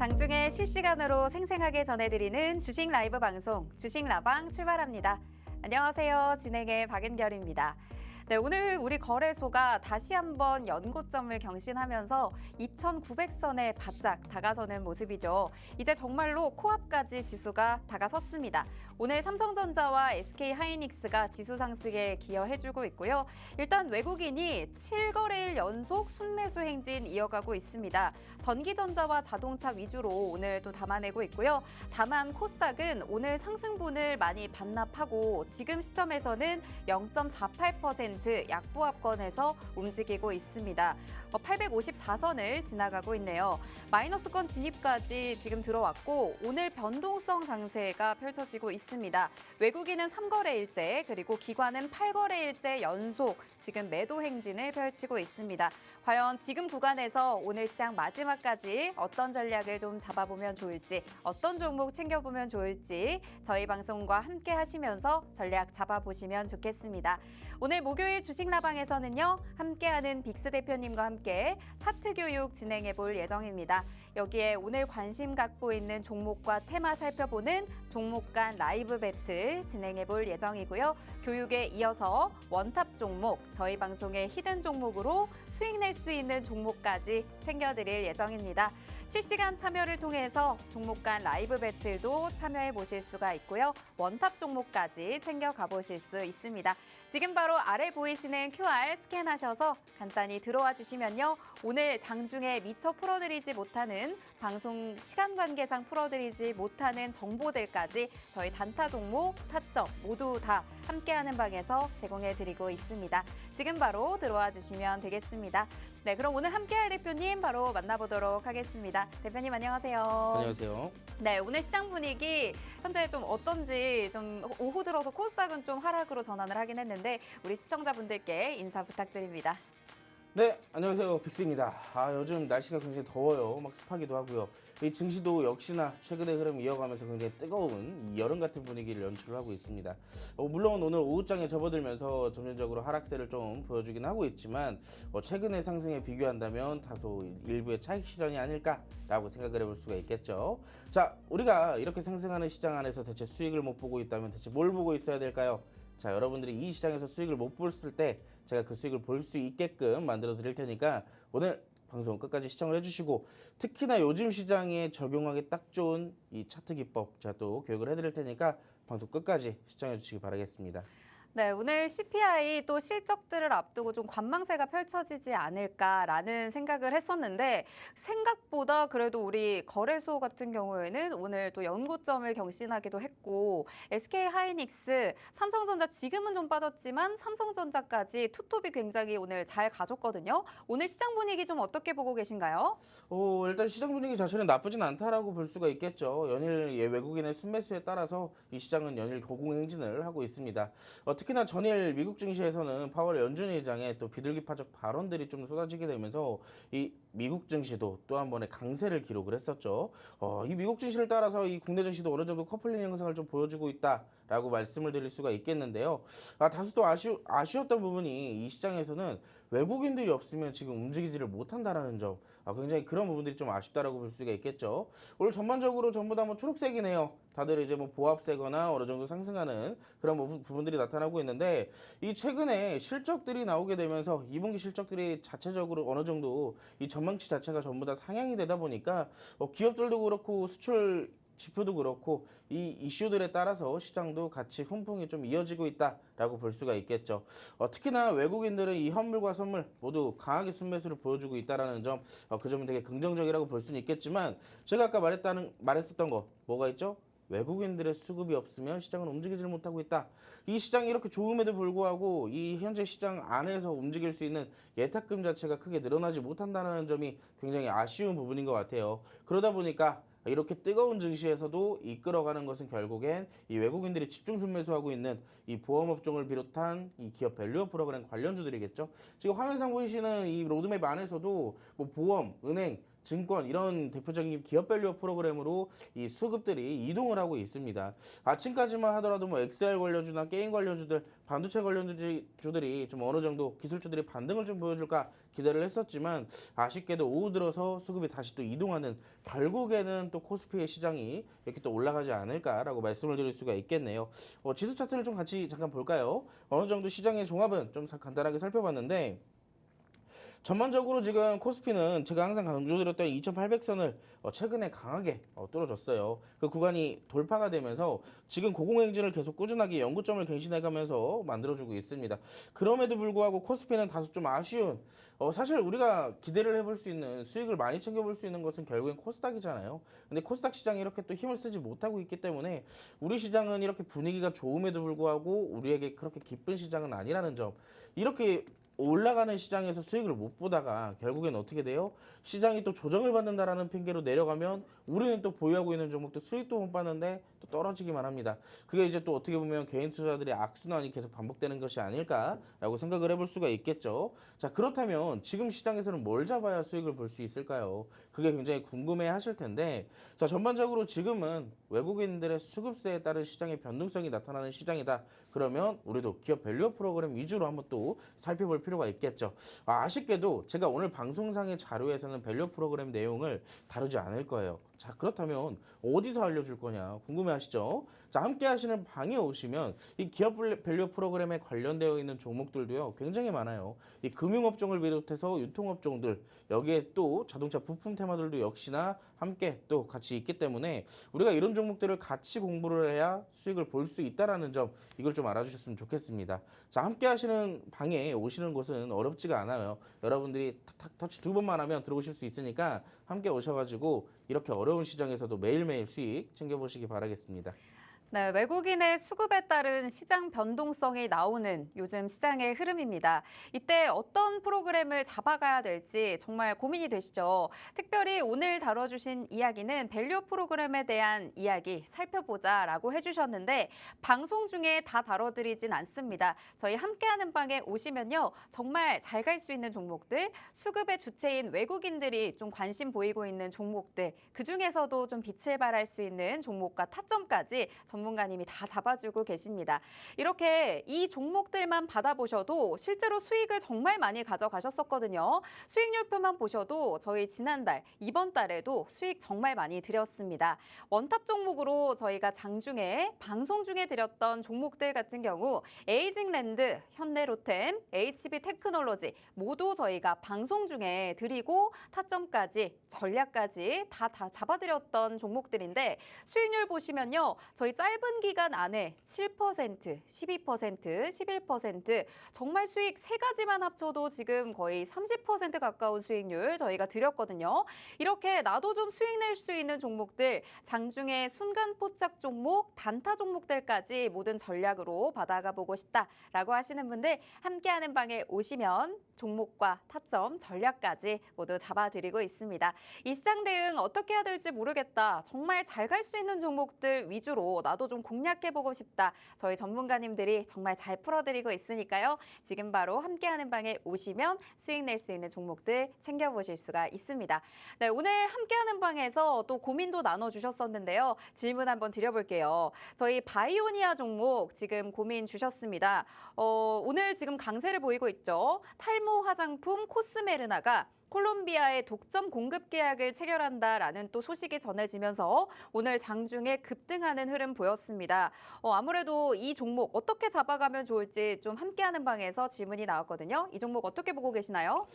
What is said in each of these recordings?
장중에 실시간으로 생생하게 전해드리는 주식 라이브 방송 주식 라방 출발합니다. 안녕하세요. 진행의 박은결입니다. 네, 오늘 우리 거래소가 다시 한번 연고점을 경신하면서 2,900선에 바짝 다가서는 모습이죠. 이제 정말로 코앞까지 지수가 다가섰습니다. 오늘 삼성전자와 SK하이닉스가 지수 상승에 기여해주고 있고요. 일단 외국인이 7거래일 연속 순매수 행진 이어가고 있습니다. 전기전자와 자동차 위주로 오늘 또 담아내고 있고요. 다만 코스닥은 오늘 상승분을 많이 반납하고 지금 시점에서는 0.48% 약보합권에서 움직이고 있습니다. 854선을 지나가고 있네요. 마이너스권 진입까지 지금 들어왔고 오늘 변동성 장세가 펼쳐지고 있습니다. 외국인은 3거래일째 그리고 기관은 8거래일째 연속 지금 매도 행진을 펼치고 있습니다. 과연 지금 구간에서 오늘 시장 마지막까지 어떤 전략을 좀 잡아보면 좋을지 어떤 종목 챙겨보면 좋을지 저희 방송과 함께 하시면서 전략 잡아보시면 좋겠습니다. 오늘 목요일 주식라방에서는요. 함께하는 빅스 대표님과 함께 차트 교육 진행해 볼 예정입니다. 여기에 오늘 관심 갖고 있는 종목과 테마 살펴보는 종목 간 라이브 배틀 진행해 볼 예정이고요. 교육에 이어서 원탑 종목, 저희 방송의 히든 종목으로 수익 낼 수 있는 종목까지 챙겨드릴 예정입니다. 실시간 참여를 통해서 종목 간 라이브 배틀도 참여해 보실 수가 있고요. 원탑 종목까지 챙겨가 보실 수 있습니다. 지금 바로 아래 보이시는 QR 스캔하셔서 간단히 들어와 주시면요. 오늘 장중에 미처 풀어드리지 못하는 방송 시간 관계상 풀어드리지 못하는 정보들까지 저희 단타 종목, 타점 모두 다 함께하는 방에서 제공해드리고 있습니다. 지금 바로 들어와 주시면 되겠습니다. 네, 그럼 오늘 함께할 대표님 바로 만나보도록 하겠습니다. 대표님 안녕하세요. 안녕하세요. 네, 오늘 시장 분위기 현재 좀 어떤지 좀 오후 들어서 코스닥은 좀 하락으로 전환을 하긴 했는데 우리 시청자분들께 인사 부탁드립니다. 네, 안녕하세요. 빅스입니다. 요즘 날씨가 굉장히 더워요. 막 습하기도 하고요. 이 증시도 역시나 최근의 흐름 이어가면서 굉장히 뜨거운 이 여름 같은 분위기를 연출하고 있습니다. 물론 오늘 오후장에 접어들면서 점진적으로 하락세를 좀 보여주긴 하고 있지만 최근의 상승에 비교한다면 다소 일부의 차익 실현이 아닐까라고 생각을 해볼 수가 있겠죠. 자, 우리가 이렇게 상승하는 시장 안에서 대체 수익을 못 보고 있다면 대체 뭘 보고 있어야 될까요? 자, 여러분들이 이 시장에서 수익을 못 봤을 때 제가 그 수익을 볼 수 있게끔 만들어 드릴 테니까 오늘 방송 끝까지 시청을 해주시고 특히나 요즘 시장에 적용하기 딱 좋은 이 차트 기법 제가 또 교육을 해드릴 테니까 방송 끝까지 시청해 주시기 바라겠습니다. 네, 오늘 CPI 또 실적들을 앞두고 좀 관망세가 펼쳐지지 않을까라는 생각을 했었는데 생각보다 그래도 우리 거래소 같은 경우에는 오늘 또 연고점을 경신하기도 했고 SK하이닉스, 삼성전자 지금은 좀 빠졌지만 삼성전자까지 투톱이 굉장히 오늘 잘 가졌거든요. 오늘 시장 분위기 좀 어떻게 보고 계신가요? 일단 시장 분위기 자체는 나쁘진 않다라고 볼 수가 있겠죠. 연일 외국인의 순매수에 따라서 이 시장은 연일 고공행진을 하고 있습니다. 특히나 전일 미국 증시에서는 파월 연준 의장의 또 비둘기파적 발언들이 좀 쏟아지게 되면서 이 미국 증시도 또 한 번의 강세를 기록을 했었죠. 이 미국 증시를 따라서 이 국내 증시도 어느 정도 커플링 현상을 좀 보여주고 있다라고 말씀을 드릴 수가 있겠는데요. 다소 또 아쉬웠던 부분이 이 시장에서는 외국인들이 없으면 지금 움직이지를 못한다라는 점, 굉장히 그런 부분들이 좀 아쉽다라고 볼 수가 있겠죠. 오늘 전반적으로 전부 다 뭐 초록색이네요. 다들 이제 뭐 보합세거나 어느 정도 상승하는 그런 부분들이 나타나고 있는데 이 최근에 실적들이 나오게 되면서 2분기 실적들이 자체적으로 어느 정도 이 전망치 자체가 전부 다 상향이 되다 보니까 기업들도 그렇고 수출 지표도 그렇고 이 이슈들에 따라서 시장도 같이 훈풍이 좀 이어지고 있다라고 볼 수가 있겠죠. 특히나 외국인들은 이 현물과 선물 모두 강하게 순매수를 보여주고 있다라는 점, 그 점은 되게 긍정적이라고 볼 수는 있겠지만 제가 아까 말했었던 거 뭐가 있죠? 외국인들의 수급이 없으면 시장은 움직이질 못하고 있다. 이 시장이 이렇게 좋음에도 불구하고 이 현재 시장 안에서 움직일 수 있는 예탁금 자체가 크게 늘어나지 못한다는 점이 굉장히 아쉬운 부분인 것 같아요. 그러다 보니까 이렇게 뜨거운 증시에서도 이끌어가는 것은 결국엔 이 외국인들이 집중 순매수하고 있는 이 보험업종을 비롯한 이 기업 밸류업 프로그램 관련주들이겠죠. 지금 화면상 보이시는 이 로드맵 안에서도 뭐 보험, 은행, 증권 이런 대표적인 기업 밸류 프로그램으로 이 수급들이 이동을 하고 있습니다. 아침까지만 하더라도 뭐 XR 관련주나 게임 관련주들, 반도체 관련주들이 좀 어느 정도 기술주들이 반등을 좀 보여줄까 기대를 했었지만 아쉽게도 오후 들어서 수급이 다시 또 이동하는 결국에는 또 코스피의 시장이 이렇게 또 올라가지 않을까라고 말씀을 드릴 수가 있겠네요. 지수 차트를 좀 같이 잠깐 볼까요? 어느 정도 시장의 종합은 좀 간단하게 살펴봤는데 전반적으로 지금 코스피는 제가 항상 강조드렸던 2800선을 최근에 강하게 뚫어줬어요. 그 구간이 돌파가 되면서 지금 고공행진을 계속 꾸준하게 연고점을 갱신해가면서 만들어주고 있습니다. 그럼에도 불구하고 코스피는 다소 좀 아쉬운 사실 우리가 기대를 해볼 수 있는 수익을 많이 챙겨볼 수 있는 것은 결국엔 코스닥이잖아요. 근데 코스닥 시장이 이렇게 또 힘을 쓰지 못하고 있기 때문에 우리 시장은 이렇게 분위기가 좋음에도 불구하고 우리에게 그렇게 기쁜 시장은 아니라는 점 이렇게 올라가는 시장에서 수익을 못 보다가 결국엔 어떻게 돼요? 시장이 또 조정을 받는다라는 핑계로 내려가면 우리는 또 보유하고 있는 종목도 수익도 못 받는데 또 떨어지기만 합니다. 그게 이제 또 어떻게 보면 개인 투자들의 악순환이 계속 반복되는 것이 아닐까라고 생각을 해볼 수가 있겠죠. 자, 그렇다면 지금 시장에서는 뭘 잡아야 수익을 볼 수 있을까요? 그게 굉장히 궁금해 하실 텐데 자, 전반적으로 지금은 외국인들의 수급세에 따른 시장의 변동성이 나타나는 시장이다. 그러면 우리도 기업 밸류 프로그램 위주로 한번 또 살펴볼 필요가 있겠죠. 아쉽게도 제가 오늘 방송상의 자료에서는 밸류 프로그램 내용을 다루지 않을 거예요. 자, 그렇다면 어디서 알려줄 거냐 궁금해하시죠? 자, 함께 하시는 방에 오시면 이 기업 밸류 프로그램에 관련되어 있는 종목들도요 굉장히 많아요. 이 금융업종을 비롯해서 유통업종들 여기에 또 자동차 부품 테마들도 역시나 함께 또 같이 있기 때문에 우리가 이런 종목들을 같이 공부를 해야 수익을 볼 수 있다라는 점 이걸 좀 알아주셨으면 좋겠습니다. 자, 함께 하시는 방에 오시는 곳은 어렵지가 않아요. 여러분들이 터치 2번만 하면 들어오실 수 있으니까 함께 오셔가지고 이렇게 어려운 시장에서도 매일매일 수익 챙겨보시기 바라겠습니다. 네, 외국인의 수급에 따른 시장 변동성이 나오는 요즘 시장의 흐름입니다. 이때 어떤 프로그램을 잡아가야 될지 정말 고민이 되시죠. 특별히 오늘 다뤄주신 이야기는 밸류 프로그램에 대한 이야기 살펴보자라고 해주셨는데 방송 중에 다 다뤄드리진 않습니다. 저희 함께하는 방에 오시면요. 정말 잘 갈 수 있는 종목들, 수급의 주체인 외국인들이 좀 관심 보이고 있는 종목들, 그중에서도 좀 빛을 발할 수 있는 종목과 타점까지 전문가님이 다 잡아주고 계십니다. 이렇게 이 종목들만 받아보셔도 실제로 수익을 정말 많이 가져가셨었거든요. 수익률표만 보셔도 저희 지난달, 이번 달에도 수익 정말 많이 드렸습니다. 원탑 종목으로 저희가 장중에 방송 중에 드렸던 종목들 같은 경우 에이징랜드, 현대로템, HB테크놀로지 모두 저희가 방송 중에 드리고 타점까지 전략까지 다 잡아드렸던 종목들인데 수익률 보시면요. 저희 짧은 기간 안에 7%, 12%, 11% 정말 수익 세 가지만 합쳐도 지금 거의 30% 가까운 수익률 저희가 드렸거든요. 이렇게 나도 좀 수익 낼 수 있는 종목들, 장중에 순간 포착 종목, 단타 종목들까지 모든 전략으로 받아가 보고 싶다라고 하시는 분들 함께하는 방에 오시면 종목과 타점, 전략까지 모두 잡아드리고 있습니다. 이 시장 대응 어떻게 해야 될지 모르겠다. 정말 잘 갈 수 있는 종목들 위주로 나도 좀 공략해보고 싶다. 저희 전문가님들이 정말 잘 풀어드리고 있으니까요. 지금 바로 함께하는 방에 오시면 수익 낼 수 있는 종목들 챙겨보실 수가 있습니다. 네, 오늘 함께하는 방에서 또 고민도 나눠주셨었는데요. 질문 한번 드려볼게요. 저희 바이오니아 종목 지금 고민 주셨습니다. 오늘 지금 강세를 보이고 있죠. 탈모 화장품 코스메르나가 콜롬비아의 독점 공급 계약을 체결한다라는 또 소식이 전해지면서 오늘 장중에 급등하는 흐름 보였습니다. 아무래도 이 종목 어떻게 잡아가면 좋을지 좀 함께하는 방에서 질문이 나왔거든요. 이 종목 어떻게 보고 계시나요?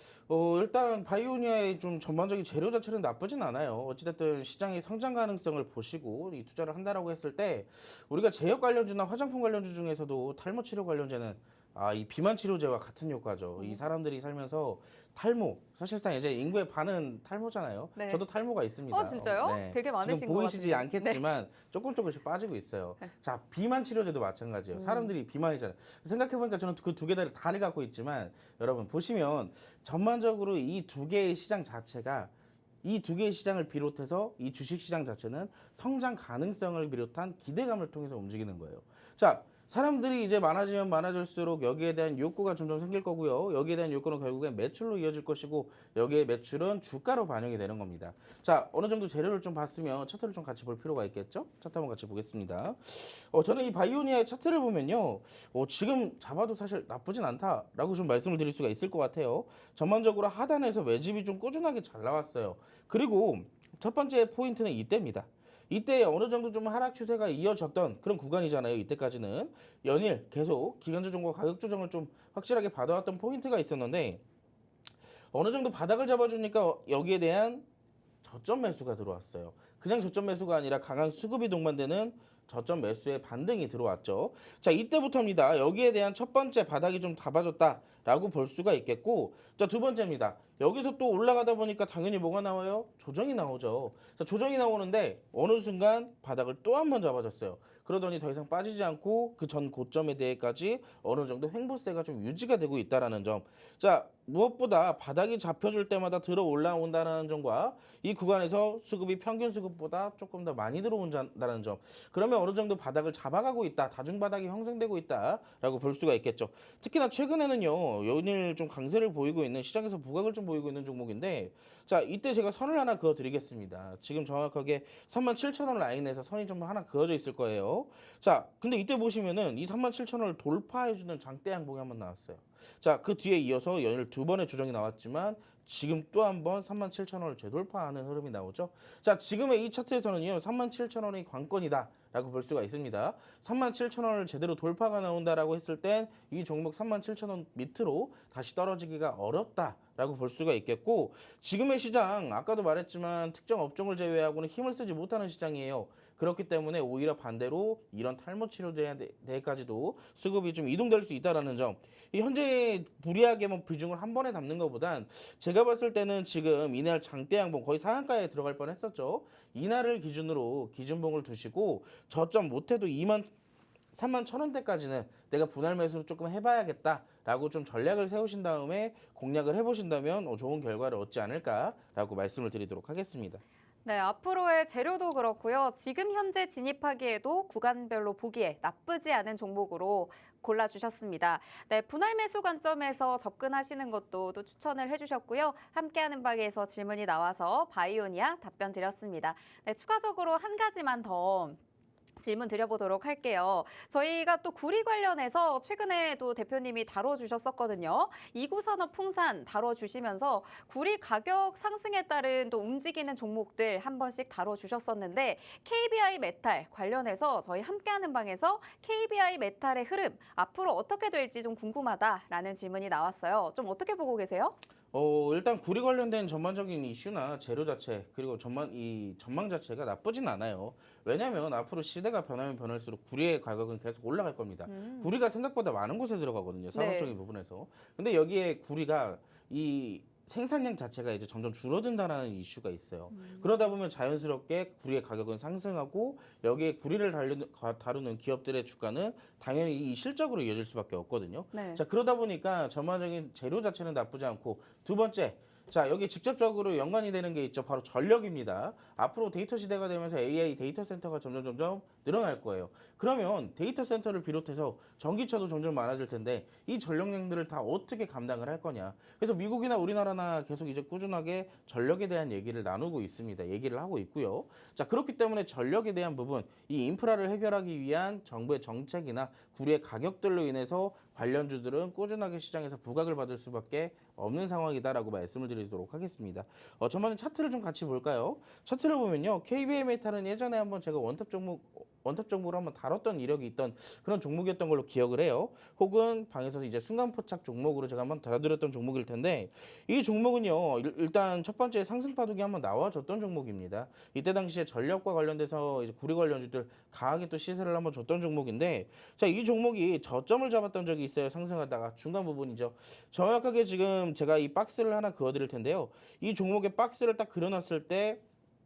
일단 바이오니아의 좀 전반적인 재료 자체는 나쁘진 않아요. 어찌됐든 시장의 성장 가능성을 보시고 이 투자를 한다라고 했을 때 우리가 제약 관련주나 화장품 관련주 중에서도 탈모 치료 관련제는 이 비만 치료제와 같은 효과죠. 이 사람들이 살면서 탈모, 사실상 이제 인구의 반은 탈모잖아요. 네. 저도 탈모가 있습니다. 진짜요? 네. 되게 많으신 지금 것 보이시지 같은데. 않겠지만 조금씩 빠지고 있어요. 자, 비만 치료제도 마찬가지예요. 사람들이 비만이잖아요. 생각해보니까 저는 그 두 개 다를 다를 갖고 있지만 여러분 보시면 전반적으로 이 두 개의 시장 자체가 이 두 개의 시장을 비롯해서 이 주식 시장 자체는 성장 가능성을 비롯한 기대감을 통해서 움직이는 거예요. 자, 사람들이 이제 많아지면 많아질수록 여기에 대한 욕구가 점점 생길 거고요. 여기에 대한 욕구는 결국엔 매출로 이어질 것이고 여기에 매출은 주가로 반영이 되는 겁니다. 자, 어느 정도 재료를 좀 봤으면 차트를 좀 같이 볼 필요가 있겠죠? 차트 한번 같이 보겠습니다. 저는 이 바이오니아의 차트를 보면요. 지금 잡아도 사실 나쁘진 않다라고 좀 말씀을 드릴 수가 있을 것 같아요. 전반적으로 하단에서 매집이 좀 꾸준하게 잘 나왔어요. 그리고 첫 번째 포인트는 이때입니다. 이때 어느 정도 좀 하락 추세가 이어졌던 그런 구간이잖아요. 이때까지는 연일 계속 기관 조정과 가격 조정을 좀 확실하게 받아왔던 포인트가 있었는데 어느 정도 바닥을 잡아주니까 여기에 대한 저점 매수가 들어왔어요. 그냥 저점 매수가 아니라 강한 수급이 동반되는 저점 매수의 반등이 들어왔죠. 자, 이때부터입니다. 여기에 대한 첫 번째 바닥이 좀 잡아줬다라고 볼 수가 있겠고, 자, 두 번째입니다. 여기서 또 올라가다 보니까 당연히 뭐가 나와요? 조정이 나오죠. 자, 조정이 나오는데 어느 순간 바닥을 또 한 번 잡아줬어요. 그러더니 더 이상 빠지지 않고 그 전 고점에 대해까지 어느 정도 횡보세가 좀 유지가 되고 있다라는 점. 자, 무엇보다 바닥이 잡혀줄 때마다 들어 올라온다는 점과 이 구간에서 수급이 평균 수급보다 조금 더 많이 들어온다는 점. 그러면 어느 정도 바닥을 잡아가고 있다, 다중 바닥이 형성되고 있다라고 볼 수가 있겠죠. 특히나 최근에는요, 연일 좀 강세를 보이고 있는 시장에서 부각을 좀 보이고 있는 종목인데, 자, 이때 제가 선을 하나 그어드리겠습니다. 지금 정확하게 37,000원 라인에서 선이 좀 하나 그어져 있을 거예요. 자, 근데 이때 보시면은 이 37,000원을 돌파해주는 장대 양봉이 한번 나왔어요. 자, 그 뒤에 이어서 연일 두 번의 조정이 나왔지만 지금 또 한 번 37,000원을 재돌파하는 흐름이 나오죠. 자, 지금의 이 차트에서는요, 37,000원이 관건이다라고 볼 수가 있습니다. 37,000원을 제대로 돌파가 나온다라고 했을 땐 이 종목 37,000원 밑으로 다시 떨어지기가 어렵다라고 볼 수가 있겠고, 지금의 시장 아까도 말했지만 특정 업종을 제외하고는 힘을 쓰지 못하는 시장이에요. 그렇기 때문에 오히려 반대로 이런 탈모 치료제에 대해까지도 수급이 좀 이동될 수 있다라는 점. 이 현재 무리하게 뭐 비중을 한 번에 담는 것보단 제가 봤을 때는 지금 이날 장대 양봉 거의 상한가에 들어갈 뻔했었죠. 이날을 기준으로 기준봉을 두시고 저점 못해도 31,000원대까지는 내가 분할 매수를 조금 해봐야겠다라고 좀 전략을 세우신 다음에 공략을 해보신다면 좋은 결과를 얻지 않을까라고 말씀을 드리도록 하겠습니다. 네, 앞으로의 재료도 그렇고요. 지금 현재 진입하기에도 구간별로 보기에 나쁘지 않은 종목으로 골라주셨습니다. 네, 분할 매수 관점에서 접근하시는 것도 또 추천을 해주셨고요. 함께하는 방에서 질문이 나와서 바이오니아 답변 드렸습니다. 네, 추가적으로 한 가지만 더 질문 드려보도록 할게요. 저희가 또 구리 관련해서 최근에도 대표님이 다뤄주셨었거든요. 이구산업 풍산 다뤄주시면서 구리 가격 상승에 따른 또 움직이는 종목들 한 번씩 다뤄주셨었는데 KBI 메탈 관련해서 저희 함께하는 방에서 KBI 메탈의 흐름 앞으로 어떻게 될지 좀 궁금하다라는 질문이 나왔어요. 좀 어떻게 보고 계세요? 일단 구리 관련된 전반적인 이슈나 재료 자체 그리고 전망 자체가 나쁘진 않아요. 왜냐하면 앞으로 시대가 변하면 변할수록 구리의 가격은 계속 올라갈 겁니다. 구리가 생각보다 많은 곳에 들어가거든요. 산업적인 부분에서. 근데 여기에 구리가 이 생산량 자체가 이제 점점 줄어든다는 이슈가 있어요. 그러다 보면 자연스럽게 구리의 가격은 상승하고 여기에 구리를 다루는 기업들의 주가는 당연히 이 실적으로 이어질 수밖에 없거든요. 네. 자, 그러다 보니까 전반적인 재료 자체는 나쁘지 않고 두 번째, 자, 여기 직접적으로 연관이 되는 게 있죠. 바로 전력입니다. 앞으로 데이터 시대가 되면서 AI 데이터 센터가 점점 늘어날 거예요. 그러면 데이터 센터를 비롯해서 전기차도 점점 많아질 텐데 이 전력량들을 다 어떻게 감당을 할 거냐. 그래서 미국이나 우리나라나 계속 이제 꾸준하게 전력에 대한 얘기를 나누고 있습니다. 얘기를 하고 있고요. 자, 그렇기 때문에 전력에 대한 부분, 이 인프라를 해결하기 위한 정부의 정책이나 구리의 가격들로 인해서 관련주들은 꾸준하게 시장에서 부각을 받을 수밖에 없는 상황이다라고 말씀을 드리도록 하겠습니다. 전반적인 차트를 좀 같이 볼까요? 차트를 보면요, KBI 메탈은 예전에 한번 제가 원탑 종목으로 한번 다뤘던 이력이 있던 그런 종목이었던 걸로 기억을 해요. 혹은 방에서 이제 순간포착 종목으로 제가 한번 다뤄드렸던 종목일 텐데 이 종목은요, 일단 첫 번째 상승 파동이 한번 나와줬던 종목입니다. 이때 당시에 전력과 관련돼서 이제 구리 관련주들 강하게 또 시세를 한번 줬던 종목인데, 자, 이 종목이 저점을 잡았던 적이 있어요. 상승하다가 중간 부분이죠. 정확하게 지금 제가 이 박스를 하나 그어드릴 텐데요. 이 종목의 박스를 딱 그려놨을 때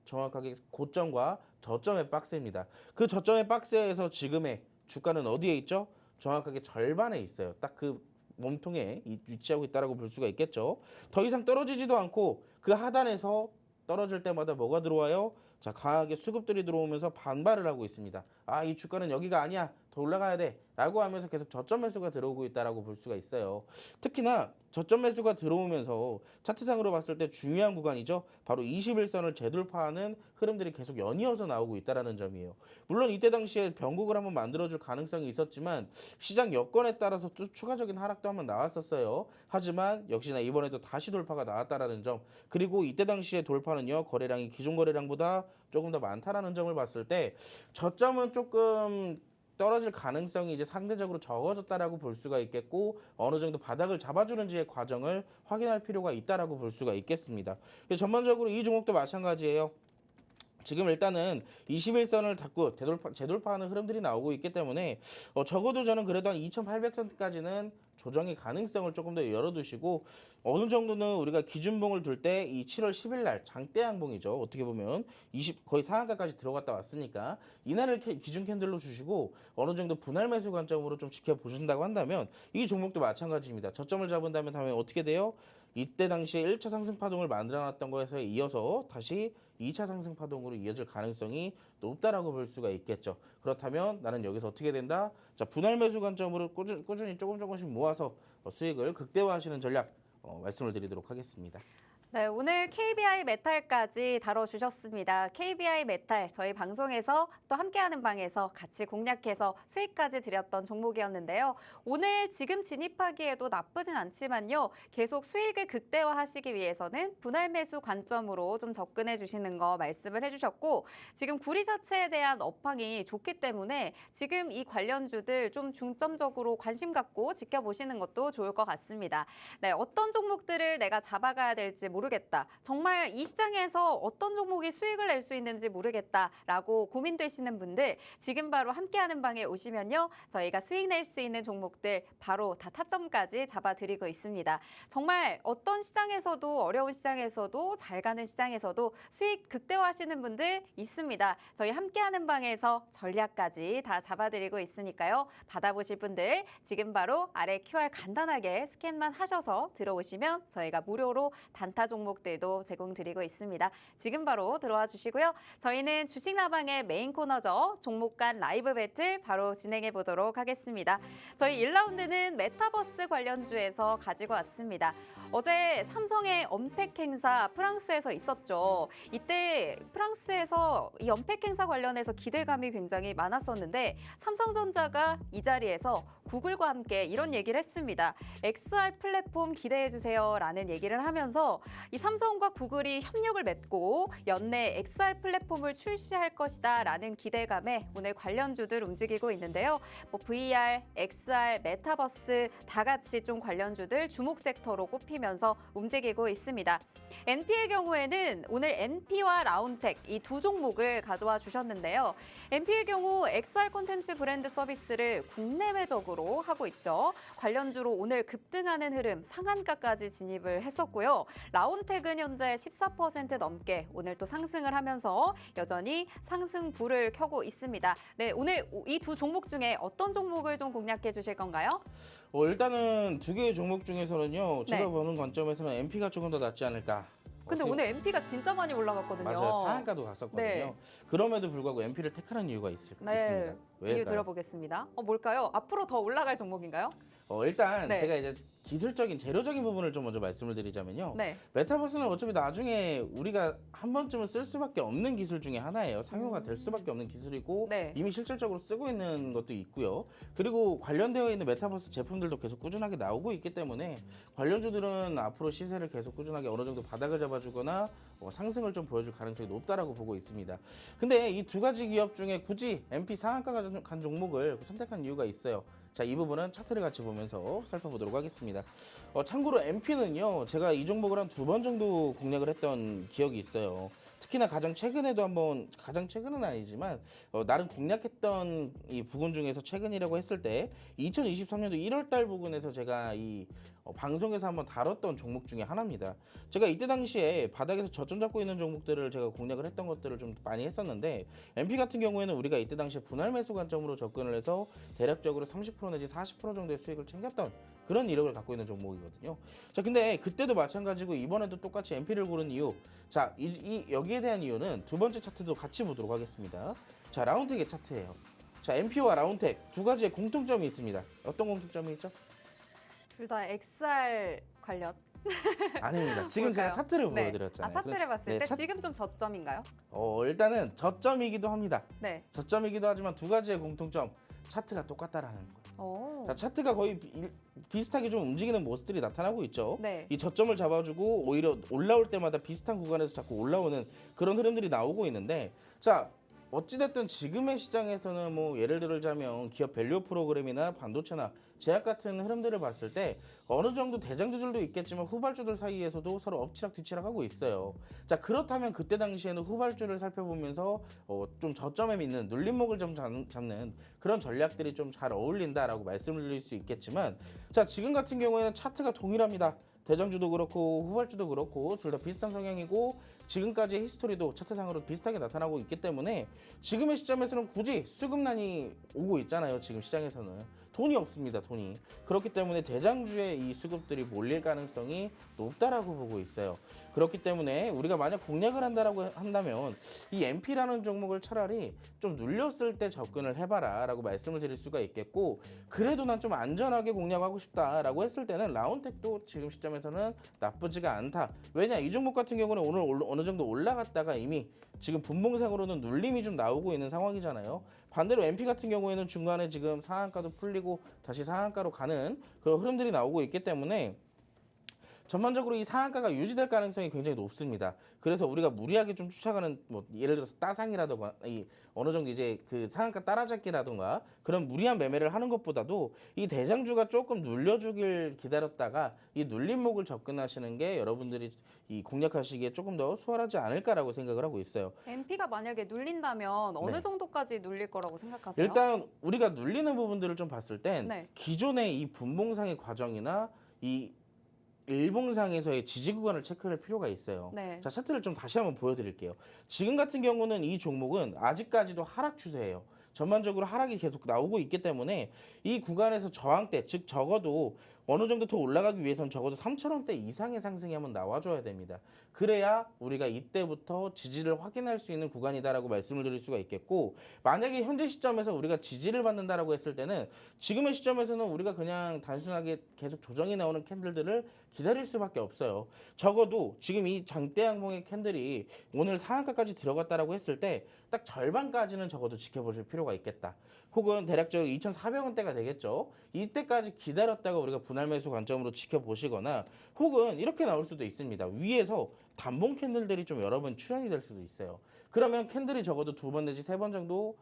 정확하게 고점과 저점의 박스입니다. 그 저점의 박스에서 지금의 주가는 어디에 있죠? 정확하게 절반에 있어요. 딱 그 몸통에 위치하고 있다라고 볼 수가 있겠죠. 더 이상 떨어지지도 않고 그 하단에서 떨어질 때마다 뭐가 들어와요? 자, 강하게 수급들이 들어오면서 반발을 하고 있습니다. 아, 이 주가는 여기가 아니야. 더 올라가야 돼라고 하면서 계속 저점 매수가 들어오고 있다라고 볼 수가 있어요. 특히나 저점 매수가 들어오면서 차트상으로 봤을 때 중요한 구간이죠. 바로 21선을 재돌파하는 흐름들이 계속 연이어서 나오고 있다라는 점이에요. 물론 이때 당시에 변곡을 한번 만들어줄 가능성이 있었지만 시장 여건에 따라서 또 추가적인 하락도 한번 나왔었어요. 하지만 역시나 이번에도 다시 돌파가 나왔다라는 점, 그리고 이때 당시에 돌파는요 거래량이 기존 거래량보다 조금 더 많다라는 점을 봤을 때 저점은 조금 떨어질 가능성이 이제 상대적으로 적어졌다라고 볼 수가 있겠고, 어느 정도 바닥을 잡아주는지의 과정을 확인할 필요가 있다라고 볼 수가 있겠습니다. 전반적으로 이 종목도 마찬가지예요. 지금 일단은 21선을 닫고 재돌파하는 흐름들이 나오고 있기 때문에 적어도 저는 그래도 한 2800선까지는 조정의 가능성을 조금 더 열어두시고, 어느 정도는 우리가 기준봉을 둘 때 이 7월 10일 날 장대 양봉이죠. 어떻게 보면 거의 상한가까지 들어갔다 왔으니까 이날을 기준 캔들로 주시고 어느 정도 분할 매수 관점으로 좀 지켜보신다고 한다면 이 종목도 마찬가지입니다. 저점을 잡은 다음에 어떻게 돼요? 이때 당시에 1차 상승 파동을 만들어놨던 거에서 이어서 다시 2차 상승 파동으로 이어질 가능성이 높다라고 볼 수가 있겠죠. 그렇다면 나는 여기서 어떻게 된다? 자, 분할 매수 관점으로 꾸준히 조금씩 모아서 수익을 극대화하시는 전략 말씀을 드리도록 하겠습니다. 네, 오늘 KBI 메탈까지 다뤄주셨습니다. KBI 메탈 저희 방송에서 또 함께하는 방에서 같이 공략해서 수익까지 드렸던 종목이었는데요. 오늘 지금 진입하기에도 나쁘진 않지만요. 계속 수익을 극대화하시기 위해서는 분할 매수 관점으로 좀 접근해 주시는 거 말씀을 해주셨고, 지금 구리 자체에 대한 업황이 좋기 때문에 지금 이 관련주들 좀 중점적으로 관심 갖고 지켜보시는 것도 좋을 것 같습니다. 네, 어떤 종목들을 내가 잡아가야 될지 모르겠다. 정말 이 시장에서 어떤 종목이 수익을 낼 수 있는지 모르겠다라고 고민되시는 분들 지금 바로 함께하는 방에 오시면요. 저희가 수익 낼 수 있는 종목들 바로 다 타점까지 잡아드리고 있습니다. 정말 어떤 시장에서도 어려운 시장에서도 잘 가는 시장에서도 수익 극대화하시는 분들 있습니다. 저희 함께하는 방에서 전략까지 다 잡아드리고 있으니까요. 받아보실 분들 지금 바로 아래 QR 간단하게 스캔만 하셔서 들어오시면 저희가 무료로 단타 종목들도 제공드리고 있습니다. 지금 바로 들어와 주시고요. 저희는 주식라방의 메인 코너죠. 종목 간 라이브 배틀 바로 진행해 보도록 하겠습니다. 저희 1라운드는 메타버스 관련주에서 가지고 왔습니다. 어제 삼성의 언팩 행사 프랑스에서 있었죠. 이때 프랑스에서 이 언팩 행사 관련해서 기대감이 굉장히 많았었는데 삼성전자가 이 자리에서 구글과 함께 이런 얘기를 했습니다. XR 플랫폼 기대해 주세요 라는 얘기를 하면서 이 삼성과 구글이 협력을 맺고 연내 XR 플랫폼을 출시할 것이다 라는 기대감에 오늘 관련주들 움직이고 있는데요. VR, XR, 메타버스 다 같이 좀 관련주들 주목 섹터로 꼽히면서 움직이고 있습니다. NP의 경우에는 오늘 NP와 라운텍 이 두 종목을 가져와 주셨는데요. NP의 경우 XR 콘텐츠 브랜드 서비스를 국내외적으로 하고 있죠. 관련주로 오늘 급등하는 흐름 상한가까지 진입을 했었고요. 라운텍은 현재 14% 넘게 오늘 또 상승을 하면서 여전히 상승불을 켜고 있습니다. 네, 오늘 이 두 종목 중에 어떤 종목을 좀 공략해 주실 건가요? 일단은 두 개의 종목 중에서는요. 제가 네. 보는 관점에서는 NP가 조금 더 낫지 않을까. 근데 오늘 NP가 진짜 많이 올라갔거든요. 맞아요. 상한가도 갔었거든요. 네. 그럼에도 불구하고 NP를 택하는 이유가 있습니다. 이유 왜일까요? 들어보겠습니다. 뭘까요? 앞으로 더 올라갈 종목인가요? 일단 네. 제가 이제 기술적인 재료적인 부분을 좀 먼저 말씀을 드리자면요. 네. 메타버스는 어차피 나중에 우리가 한 번쯤은 쓸 수밖에 없는 기술 중에 하나예요. 상용화 될 수밖에 없는 기술이고 네. 이미 실질적으로 쓰고 있는 것도 있고요. 그리고 관련되어 있는 메타버스 제품들도 계속 꾸준하게 나오고 있기 때문에 관련주들은 앞으로 시세를 계속 꾸준하게 어느 정도 바닥을 잡아주거나 상승을 좀 보여줄 가능성이 높다라고 보고 있습니다. 근데 이 두 가지 기업 중에 굳이 NP 상한가가 간 종목을 선택한 이유가 있어요. 자, 이 부분은 차트를 같이 보면서 살펴보도록 하겠습니다. 참고로 NP는요, 제가 이 종목을 한 2번 정도 공략을 했던 기억이 있어요. 특히나 가장 최근은 아니지만 나름 공략했던 이 부분 중에서 최근이라고 했을 때 2023년도 1월달 부근에서 제가 이 방송에서 한번 다뤘던 종목 중에 하나입니다. 제가 이때 당시에 바닥에서 저점 잡고 있는 종목들을 제가 공략을 했던 것들을 좀 많이 했었는데, NP 같은 경우에는 우리가 이때 당시에 분할 매수 관점으로 접근을 해서 대략적으로 30% 내지 40% 정도의 수익을 챙겼던 그런 이력을 갖고 있는 종목이거든요. 자, 근데 그때도 마찬가지고 이번에도 똑같이 NP를 고른 이유. 자, 여기에 대한 이유는 두 번째 차트도 같이 보도록 하겠습니다. 자, 라운텍의 차트예요. 자, MP와 라운텍 두 가지의 공통점이 있습니다. 어떤 공통점이 있죠? 둘 다 XR 관련. 아닙니다. 지금 제가 뭘까요? 차트를 네. 보여드렸잖아요. 차트를 봤을 네, 때 지금 좀 저점인가요? 일단은 저점이기도 합니다. 네. 저점이기도 하지만 두 가지의 공통점, 차트가 똑같다라는 거예요. 오. 자, 차트가 거의 비슷하게 좀 움직이는 모습들이 나타나고 있죠. 네. 이 저점을 잡아주고 오히려 올라올 때마다 비슷한 구간에서 자꾸 올라오는 그런 흐름들이 나오고 있는데, 자, 어찌됐든 지금의 시장에서는 뭐 예를 들자면 기업 밸류 프로그램이나 반도체나 제약 같은 흐름들을 봤을 때 어느 정도 대장주들도 있겠지만 후발주들 사이에서도 서로 엎치락 뒤치락 하고 있어요. 자, 그렇다면 그때 당시에는 후발주를 살펴보면서 좀 저점에 있는 눌림목을 좀 잡는 그런 전략들이 좀 잘 어울린다라고 말씀을 드릴 수 있겠지만, 자, 지금 같은 경우에는 차트가 동일합니다. 대장주도 그렇고 후발주도 그렇고 둘 다 비슷한 성향이고 지금까지의 히스토리도 차트상으로 비슷하게 나타나고 있기 때문에 지금의 시점에서는 굳이 수급난이 오고 있잖아요. 지금 시장에서는 돈이 없습니다. 돈이. 그렇기 때문에 대장주의 이 수급들이 몰릴 가능성이 높다라고 보고 있어요. 그렇기 때문에 우리가 만약 공략을 한다면 이 MP라는 종목을 차라리 좀 눌렸을 때 접근을 해봐라 라고 말씀을 드릴 수가 있겠고, 그래도 난 좀 안전하게 공략하고 싶다라고 했을 때는 라운텍도 지금 시점에서는 나쁘지가 않다. 왜냐, 이 종목 같은 경우는 오늘 어느 정도 올라갔다가 이미 지금 분봉상으로는 눌림이 좀 나오고 있는 상황이잖아요. 반대로 MP 같은 경우에는 중간에 지금 상한가도 풀리고 다시 상한가로 가는 그런 흐름들이 나오고 있기 때문에 전반적으로 이 상한가가 유지될 가능성이 굉장히 높습니다. 그래서 우리가 무리하게 좀 쫓아가는 뭐 예를 들어서 따상이라든가 이 어느 정도 이제 그 상한가 따라잡기라든가 그런 무리한 매매를 하는 것보다도 이 대장주가 조금 눌려주길 기다렸다가 이 눌림목을 접근하시는 게 여러분들이 이 공략하시기에 조금 더 수월하지 않을까라고 생각을 하고 있어요. MP가 만약에 눌린다면 어느 네. 정도까지 눌릴 거라고 생각하세요? 일단 우리가 눌리는 부분들을 좀 봤을 땐 네. 기존의 이 분봉상의 과정이나 이 일봉상에서의 지지 구간을 체크할 필요가 있어요. 네. 자, 차트를 좀 다시 한번 보여드릴게요. 지금 같은 경우는 이 종목은 아직까지도 하락 추세예요. 전반적으로 하락이 계속 나오고 있기 때문에 이 구간에서 저항대, 즉 적어도 어느 정도 더 올라가기 위해선 적어도 3,000원대 이상의 상승이 한번 나와줘야 됩니다. 그래야 우리가 이때부터 지지를 확인할 수 있는 구간이다라고 말씀을 드릴 수가 있겠고, 만약에 현재 시점에서 우리가 지지를 받는다라고 했을 때는 지금의 시점에서는 우리가 그냥 단순하게 계속 조정이 나오는 캔들들을 기다릴 수밖에 없어요. 적어도 지금 이 장대양봉의 캔들이 오늘 상한가까지 들어갔다라고 했을 때 딱 절반까지는 적어도 지켜보실 필요가 있겠다. 혹은 대략적으로 2,400원대가 되겠죠. 이때까지 기다렸다가 우리가 분할 매수 관점으로 지켜보시거나, 혹은 이렇게 나올 수도 있습니다. 위에서 단봉 캔들들이 좀 여러 번 출현이 될 수도 있어요. 그러면 캔들이 적어도 2번 내지 3번 정도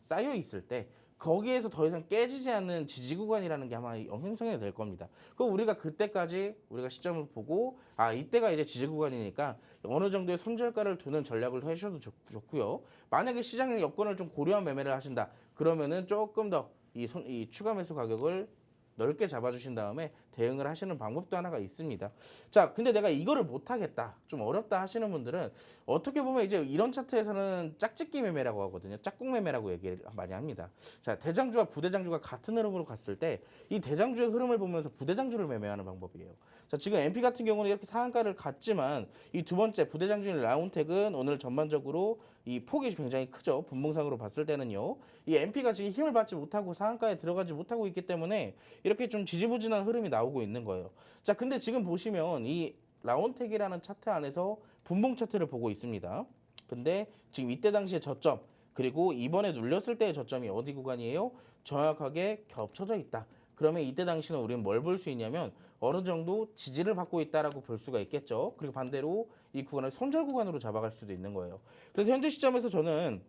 쌓여 있을 때 거기에서 더 이상 깨지지 않는 지지 구간이라는 게 아마 형성이 될 겁니다. 그럼 우리가 그때까지 우리가 시점을 보고 이때가 이제 지지 구간이니까 어느 정도의 손절가를 두는 전략을 하셔도 좋고요. 만약에 시장의 여건을 좀 고려한 매매를 하신다. 그러면은 조금 더 이 추가 매수 가격을 넓게 잡아주신 다음에 대응을 하시는 방법도 하나가 있습니다. 자, 근데 내가 이거를 못하겠다, 좀 어렵다 하시는 분들은 어떻게 보면 이제 이런 차트에서는 짝짓기 매매라고 하거든요. 짝꿍 매매라고 얘기를 많이 합니다. 자, 대장주와 부대장주가 같은 흐름으로 갔을 때 이 대장주의 흐름을 보면서 부대장주를 매매하는 방법이에요. 자, 지금 MP 같은 경우는 이렇게 상한가를 갔지만 이 두 번째 부대장주인 라운텍은 오늘 전반적으로 이 폭이 굉장히 크죠. 분봉상으로 봤을 때는요. 이 MP가 지금 힘을 받지 못하고 상한가에 들어가지 못하고 있기 때문에 이렇게 좀 지지부진한 흐름이 나오고 있는 거예요. 자, 근데 지금 보시면 이 라운텍이라는 차트 안에서 분봉 차트를 보고 있습니다. 근데 지금 이때 당시의 저점, 그리고 이번에 눌렸을 때의 저점이 어디 구간이에요? 정확하게 겹쳐져 있다. 그러면 이때 당시는 우리는 뭘 볼 수 있냐면 어느 정도 지지를 받고 있다라고 볼 수가 있겠죠. 그리고 반대로 이 구간을 손절 구간으로 잡아갈 수도 있는 거예요. 그래서 현재 시점에서 저는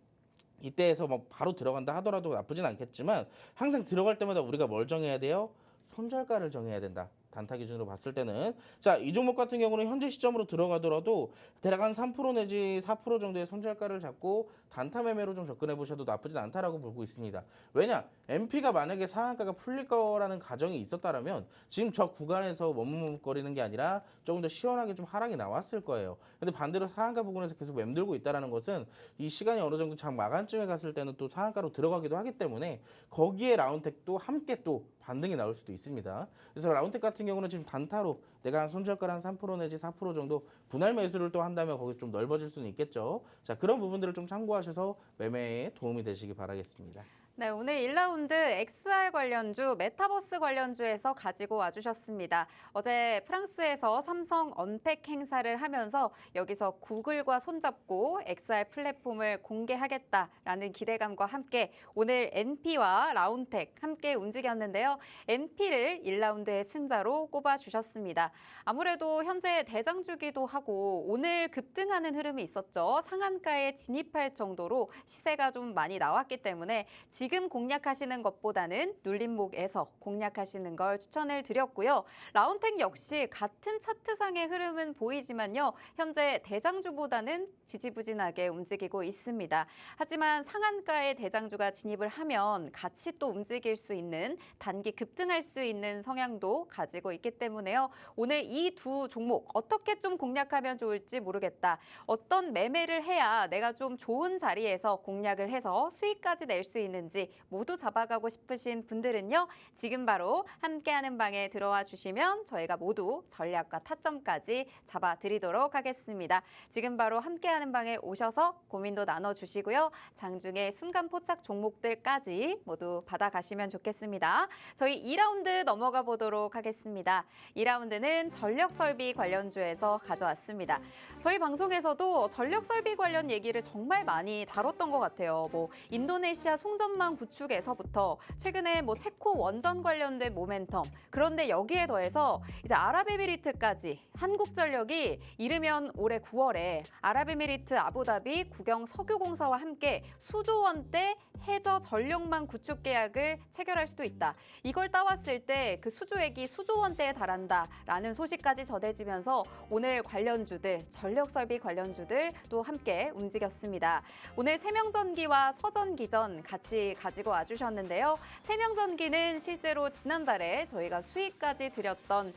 이때에서 뭐 바로 들어간다 하더라도 나쁘진 않겠지만 항상 들어갈 때마다 우리가 뭘 정해야 돼요? 손절가를 정해야 된다. 단타 기준으로 봤을 때는. 자, 이 종목 같은 경우는 현재 시점으로 들어가더라도 대략 한 3% 내지 4% 정도의 손절가를 잡고 단타 매매로 좀 접근해 보셔도 나쁘진 않다라고 보고 있습니다. 왜냐? MP가 만약에 상한가가 풀릴 거라는 가정이 있었다면 지금 저 구간에서 머뭇거리는 게 아니라 조금 더 시원하게 좀 하락이 나왔을 거예요. 근데 반대로 상한가 부분에서 계속 맴돌고 있다는 것은 이 시간이 어느 정도 장 마감쯤에 갔을 때는 또 상한가로 들어가기도 하기 때문에 거기에 라운텍도 함께 또 반등이 나올 수도 있습니다. 그래서 라운텍 같은 경우는 지금 단타로 내가 한 손절가 한 3% 내지 4% 정도 분할 매수를 또 한다면 거기 좀 넓어질 수는 있겠죠. 자, 그런 부분들을 좀 참고하셔서 매매에 도움이 되시기 바라겠습니다. 네, 오늘 1라운드 XR 관련주, 메타버스 관련주에서 가지고 와주셨습니다. 어제 프랑스에서 삼성 언팩 행사를 하면서 여기서 구글과 손잡고 XR 플랫폼을 공개하겠다라는 기대감과 함께 오늘 NP와 라운텍 함께 움직였는데요. NP를 1라운드의 승자로 꼽아주셨습니다. 아무래도 현재 대장주기도 하고 오늘 급등하는 흐름이 있었죠. 상한가에 진입할 정도로 시세가 좀 많이 나왔기 때문에 지금 공략하시는 것보다는 눌림목에서 공략하시는 걸 추천을 드렸고요. 라운텍 역시 같은 차트상의 흐름은 보이지만요. 현재 대장주보다는 지지부진하게 움직이고 있습니다. 하지만 상한가에 대장주가 진입을 하면 같이 또 움직일 수 있는 단기 급등할 수 있는 성향도 가지고 있기 때문에요. 오늘 이 두 종목 어떻게 좀 공략하면 좋을지 모르겠다. 어떤 매매를 해야 내가 좀 좋은 자리에서 공략을 해서 수익까지 낼 수 있는지 모두 잡아가고 싶으신 분들은요. 지금 바로 함께하는 방에 들어와 주시면 저희가 모두 전략과 타점까지 잡아드리도록 하겠습니다. 지금 바로 함께하는 방에 오셔서 고민도 나눠주시고요. 장중에 순간 포착 종목들까지 모두 받아가시면 좋겠습니다. 저희 2라운드 넘어가 보도록 하겠습니다. 2라운드는 전력설비 관련주에서 가져왔습니다. 저희 방송에서도 전력설비 관련 얘기를 정말 많이 다뤘던 것 같아요. 인도네시아 송전망 구축에서부터 최근에 체코 원전 관련된 모멘텀, 그런데 여기에 더해서 이제 아랍에미리트까지 한국전력이 이르면 올해 9월에 아랍에미리트 아부다비 국영 석유공사와 함께 수조 원대 해저 전력망 구축 계약을 체결할 수도 있다. 이걸 따왔을 때 그 수주액이 수조 원대에 달한다라는 소식까지 전해지면서 오늘 관련주들, 전력설비 관련주들 또 함께 움직였습니다. 오늘 세명전기와 서전기전 같이 가지고 와주셨는데요. 세명전기는 실제로 지난달에 저희가 수익까지 드렸던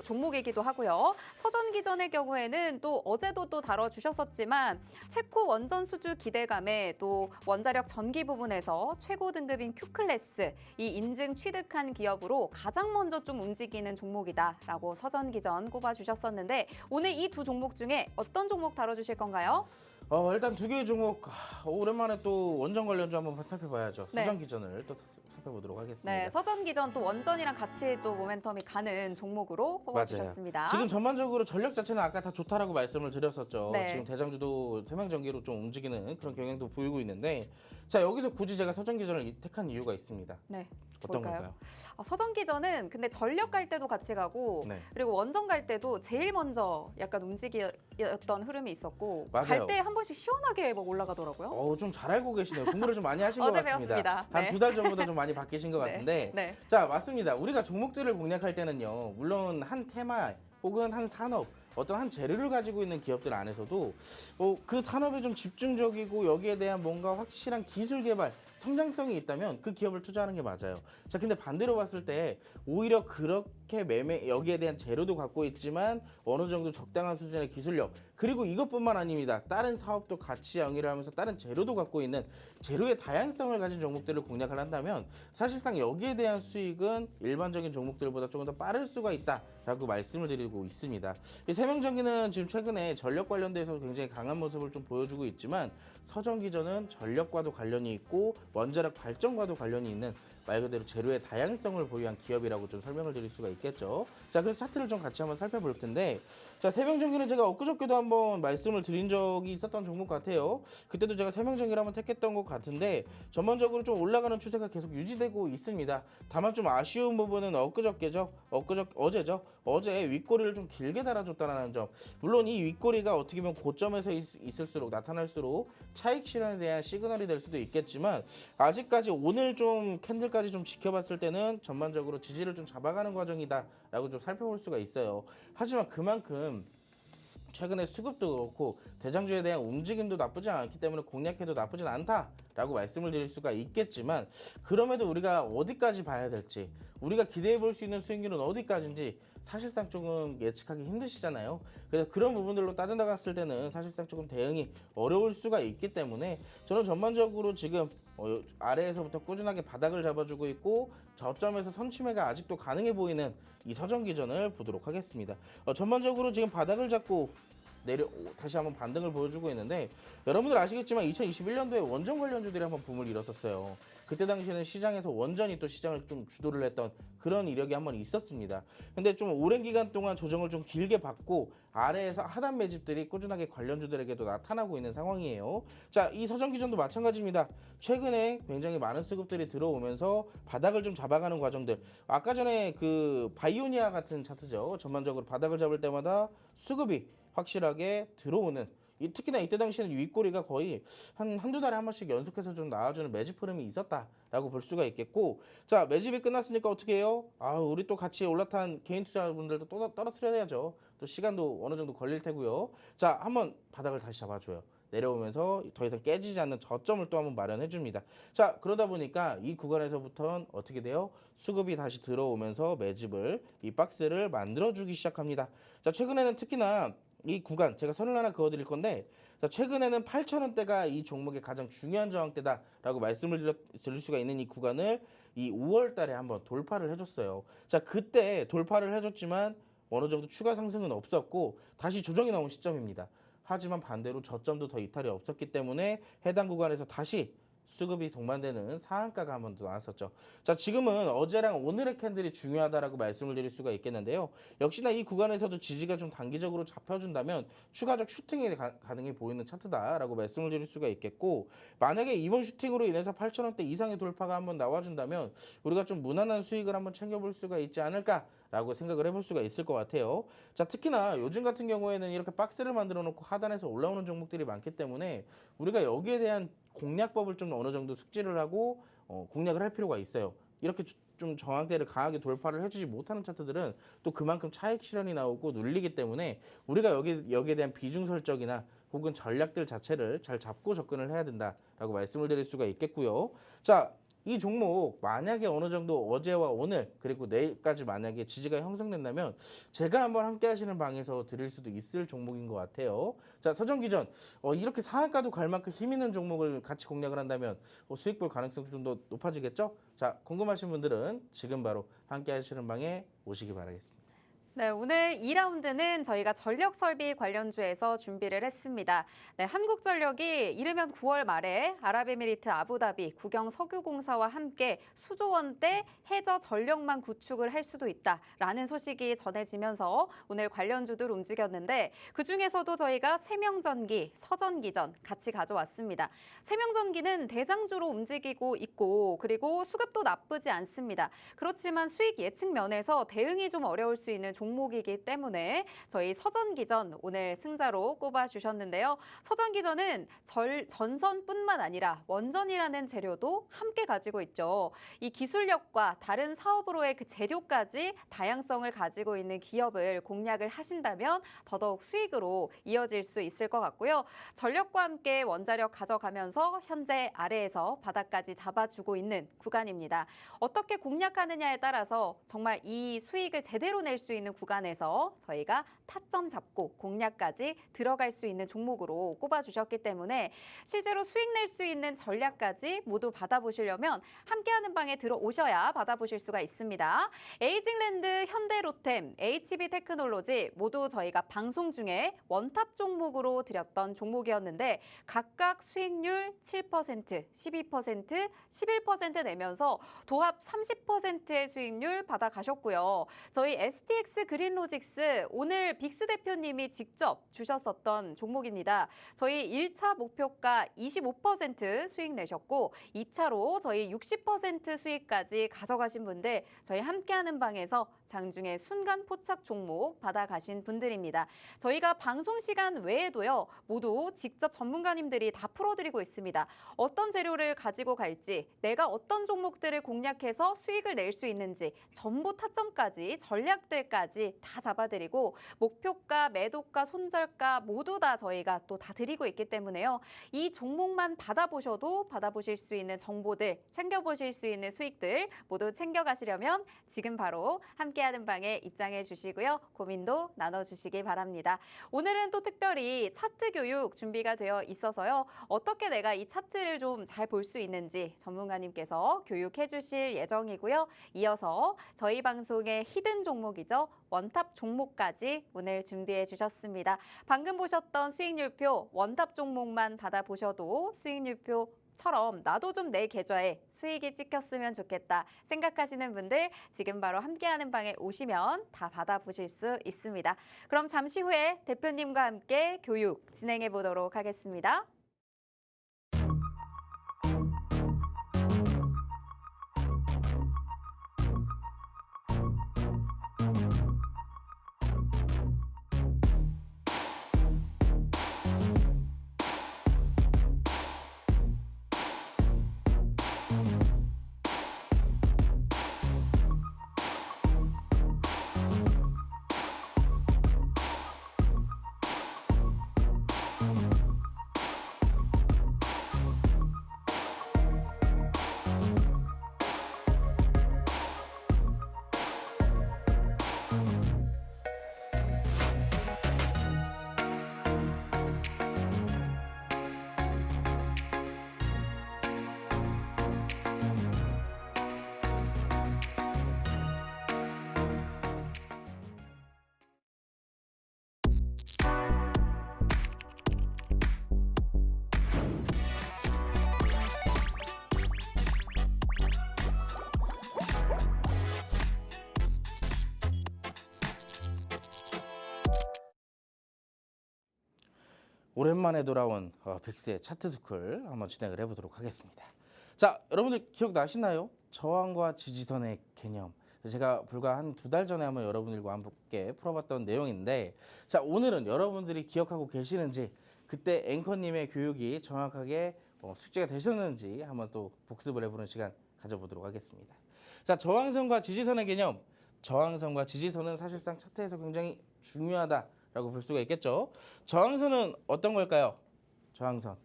종목이기도 하고요. 서전기전의 경우에는 또 어제도 또 다뤄주셨었지만 체코 원전 수주 기대감에 또 원자력 전기 부분에서 최고 등급인 Q클래스 이 인증 취득한 기업으로 가장 먼저 좀 움직이는 종목이다라고 서전기전 꼽아주셨었는데 오늘 이 두 종목 중에 어떤 종목 다뤄주실 건가요? 일단 두 개의 종목 오랜만에 또 원전 관련주 한번 살펴봐야죠. 네. 서전기전을 또 살펴보도록 하겠습니다. 네, 서전기전 또 원전이랑 같이 또 모멘텀이 가는 종목으로 꼽아주셨습니다. 지금 전반적으로 전력 자체는 아까 다 좋다라고 말씀을 드렸었죠. 네. 지금 대장주도 세명전기로 좀 움직이는 그런 경향도 보이고 있는데 자 여기서 굳이 제가 서전기전을 택한 이유가 있습니다. 네. 어떤 뭘까요? 건가요? 서전기전은 근데 전력 갈 때도 같이 가고 네. 그리고 원전 갈 때도 제일 먼저 약간 움직였던 흐름이 있었고 맞아요. 갈 때 한 번씩 시원하게 올라가더라고요. 좀 잘 알고 계시네요. 공부를 좀 많이 하신 것 어제 같습니다. 배웠습니다. 한 네. 2달 전보다 좀 많이 바뀌신 것 네. 같은데 네. 자 맞습니다. 우리가 종목들을 공략할 때는요. 물론 한 테마 혹은 한 산업 어떤 한 재료를 가지고 있는 기업들 안에서도 그 산업에 좀 집중적이고 여기에 대한 뭔가 확실한 기술 개발 성장성이 있다면 그 기업을 투자하는 게 맞아요. 자, 근데 반대로 봤을 때 오히려 그렇게 여기에 대한 재료도 갖고 있지만 어느 정도 적당한 수준의 기술력 그리고 이것뿐만 아닙니다. 다른 사업도 같이 영위를 하면서 다른 재료도 갖고 있는 재료의 다양성을 가진 종목들을 공략을 한다면 사실상 여기에 대한 수익은 일반적인 종목들보다 조금 더 빠를 수가 있다라고 말씀을 드리고 있습니다. 이 세명전기는 지금 최근에 전력 관련돼서 굉장히 강한 모습을 좀 보여주고 있지만 서전기전은 전력과도 관련이 있고 원자력 발전과도 관련이 있는 말 그대로 재료의 다양성을 보유한 기업이라고 좀 설명을 드릴 수가 있겠죠. 자, 그래서 차트를 좀 같이 한번 살펴볼 텐데 자, 세명전기는 제가 엊그저께도 한번 말씀을 드린 적이 있었던 종목 같아요. 그때도 제가 세명전기를 한번 택했던 것 같은데 전반적으로 좀 올라가는 추세가 계속 유지되고 있습니다. 다만 좀 아쉬운 부분은 어제죠. 어제 윗꼬리를 좀 길게 달아줬다는 점. 물론 이 윗꼬리가 어떻게 보면 고점에서 있을수록 나타날수록 차익 실현에 대한 시그널이 될 수도 있겠지만 아직까지 오늘 좀 캔들까지 좀 지켜봤을 때는 전반적으로 지지를 좀 잡아가는 과정이다라고 좀 살펴볼 수가 있어요. 하지만 그만큼 최근에 수급도 그렇고 대장주에 대한 움직임도 나쁘지 않기 때문에 공략해도 나쁘진 않다라고 말씀을 드릴 수가 있겠지만 그럼에도 우리가 어디까지 봐야 될지 우리가 기대해 볼 수 있는 수익률은 어디까지인지 사실상 조금 예측하기 힘드시잖아요. 그래서 그런 부분들로 따져나갔을 때는 사실상 조금 대응이 어려울 수가 있기 때문에 저는 전반적으로 지금 아래에서부터 꾸준하게 바닥을 잡아주고 있고 저점에서 선침해가 아직도 가능해 보이는 이 서전기전을 보도록 하겠습니다. 전반적으로 지금 바닥을 잡고 다시 한번 반등을 보여주고 있는데 여러분들 아시겠지만 2021년도에 원전 관련주들이 한번 붐을 일었었어요. 그때 당시에는 시장에서 원전이 또 시장을 좀 주도를 했던 그런 이력이 한번 있었습니다. 근데 좀 오랜 기간 동안 조정을 좀 길게 받고 아래에서 하단 매집들이 꾸준하게 관련주들에게도 나타나고 있는 상황이에요. 자, 이 서전기전도 마찬가지입니다. 최근에 굉장히 많은 수급들이 들어오면서 바닥을 좀 잡아가는 과정들. 아까 전에 그 바이오니아 같은 차트죠. 전반적으로 바닥을 잡을 때마다 수급이 확실하게 들어오는, 특히나 이때 당시에는 윗꼬리가 거의 한두 달에 한 번씩 연속해서 좀 나와주는 매집 흐름이 있었다라고 볼 수가 있겠고, 자, 매집이 끝났으니까 어떻게 해요? 우리 또 같이 올라탄 개인 투자분들도 또 떨어뜨려야죠. 또 시간도 어느 정도 걸릴 테고요. 자, 한번 바닥을 다시 잡아줘요. 내려오면서 더 이상 깨지지 않는 저점을 또 한번 마련해 줍니다. 자, 그러다 보니까 이 구간에서부터는 어떻게 돼요? 수급이 다시 들어오면서 매집을, 이 박스를 만들어주기 시작합니다. 자, 최근에는 특히나 이 구간 제가 선을 하나 그어드릴 건데, 자, 최근에는 8,000원대가 이 종목의 가장 중요한 저항대다라고 말씀을 드릴 수가 있는 이 구간을 이 5월 달에 한번 돌파를 해줬어요. 자, 그때 돌파를 해줬지만 어느 정도 추가 상승은 없었고 다시 조정이 나온 시점입니다. 하지만 반대로 저점도 더 이탈이 없었기 때문에 해당 구간에서 다시 수급이 동반되는 상한가가 한 번 더 나왔었죠. 자, 지금은 어제랑 오늘의 캔들이 중요하다라고 말씀을 드릴 수가 있겠는데요. 역시나 이 구간에서도 지지가 좀 단기적으로 잡혀준다면 추가적 슈팅이 가능해 보이는 차트다라고 말씀을 드릴 수가 있겠고, 만약에 이번 슈팅으로 인해서 8,000원대 이상의 돌파가 한번 나와준다면 우리가 좀 무난한 수익을 한번 챙겨볼 수가 있지 않을까라고 생각을 해볼 수가 있을 것 같아요. 자, 특히나 요즘 같은 경우에는 이렇게 박스를 만들어 놓고 하단에서 올라오는 종목들이 많기 때문에 우리가 여기에 대한 공략법을 좀 어느 정도 숙지를 하고 공략을 할 필요가 있어요. 이렇게 좀 저항대를 강하게 돌파를 해주지 못하는 차트들은 또 그만큼 차익 실현이 나오고 눌리기 때문에 우리가 여기에 대한 비중 설정이나 혹은 전략들 자체를 잘 잡고 접근을 해야 된다라고 말씀을 드릴 수가 있겠고요. 자, 이 종목 만약에 어느 정도 어제와 오늘 그리고 내일까지 만약에 지지가 형성된다면 제가 한번 함께 하시는 방에서 드릴 수도 있을 종목인 것 같아요. 자, 서전기전 이렇게 상한가도 갈 만큼 힘 있는 종목을 같이 공략을 한다면 수익 볼 가능성이 좀 더 높아지겠죠? 자, 궁금하신 분들은 지금 바로 함께 하시는 방에 오시기 바라겠습니다. 네, 오늘 2라운드는 저희가 전력 설비 관련주에서 준비를 했습니다. 네, 한국전력이 이르면 9월 말에 아랍에미리트 아부다비 국영석유공사와 함께 수조 원대 해저 전력망 구축을 할 수도 있다라는 소식이 전해지면서 오늘 관련주들 움직였는데, 그중에서도 저희가 세명전기, 서전기전 같이 가져왔습니다. 세명전기는 대장주로 움직이고 있고 그리고 수급도 나쁘지 않습니다. 그렇지만 수익 예측 면에서 대응이 좀 어려울 수 있는 종목이기 때문에 저희 서전기전 오늘 승자로 꼽아주셨는데요. 서전기전은 전선뿐만 아니라 원전이라는 재료도 함께 가지고 있죠. 이 기술력과 다른 사업으로의 그 재료까지 다양성을 가지고 있는 기업을 공략을 하신다면 더더욱 수익으로 이어질 수 있을 것 같고요. 전력과 함께 원자력 가져가면서 현재 아래에서 바닥까지 잡아주고 있는 구간입니다. 어떻게 공략하느냐에 따라서 정말 이 수익을 제대로 낼 수 있는 구간에서 저희가 타점 잡고 공략까지 들어갈 수 있는 종목으로 꼽아주셨기 때문에 실제로 수익 낼 수 있는 전략까지 모두 받아보시려면 함께하는 방에 들어오셔야 받아보실 수가 있습니다. 에이징랜드, 현대로템, HB테크놀로지 모두 저희가 방송 중에 원탑 종목으로 드렸던 종목이었는데 각각 수익률 7%, 12%, 11% 내면서 도합 30%의 수익률 받아가셨고요. 저희 STX 그린로직스 오늘 빅스 대표님이 직접 주셨었던 종목입니다. 저희 1차 목표가 25% 수익 내셨고 2차로 저희 60% 수익까지 가져가신 분들 저희 함께하는 방에서 장중에 순간 포착 종목 받아가신 분들입니다. 저희가 방송 시간 외에도요 모두 직접 전문가님들이 다 풀어드리고 있습니다. 어떤 재료를 가지고 갈지, 내가 어떤 종목들을 공략해서 수익을 낼 수 있는지 전부 타점까지 전략들까지 다 잡아드리고 목표가, 매도가, 손절가 모두 다 저희가 또 다 드리고 있기 때문에요. 이 종목만 받아보셔도 받아보실 수 있는 정보들, 챙겨보실 수 있는 수익들 모두 챙겨가시려면 지금 바로 함께하는 방에 입장해 주시고요. 고민도 나눠주시기 바랍니다. 오늘은 또 특별히 차트 교육 준비가 되어 있어서요. 어떻게 내가 이 차트를 좀 잘 볼 수 있는지 전문가님께서 교육해 주실 예정이고요. 이어서 저희 방송의 히든 종목이죠. 원탑 종목까지 오늘 준비해 주셨습니다. 방금 보셨던 수익률표 원탑 종목만 받아보셔도 수익률표처럼 나도 좀 내 계좌에 수익이 찍혔으면 좋겠다 생각하시는 분들 지금 바로 함께하는 방에 오시면 다 받아보실 수 있습니다. 그럼 잠시 후에 대표님과 함께 교육 진행해 보도록 하겠습니다. 오랜만에 돌아온 빅스의 차트 스쿨 한번 진행을 해보도록 하겠습니다. 자, 여러분들 기억나시나요? 저항과 지지선의 개념. 제가 불과 한 2달 전에 한번 여러분들과 함께 풀어봤던 내용인데, 자, 오늘은 여러분들이 기억하고 계시는지, 그때 앵커님의 교육이 정확하게 숙제가 되셨는지 한번 또 복습을 해보는 시간 가져보도록 하겠습니다. 자, 저항선과 지지선의 개념. 저항선과 지지선은 사실상 차트에서 굉장히 중요하다라고 볼 수가 있겠죠. 저항선은 어떤 걸까요? 저항선.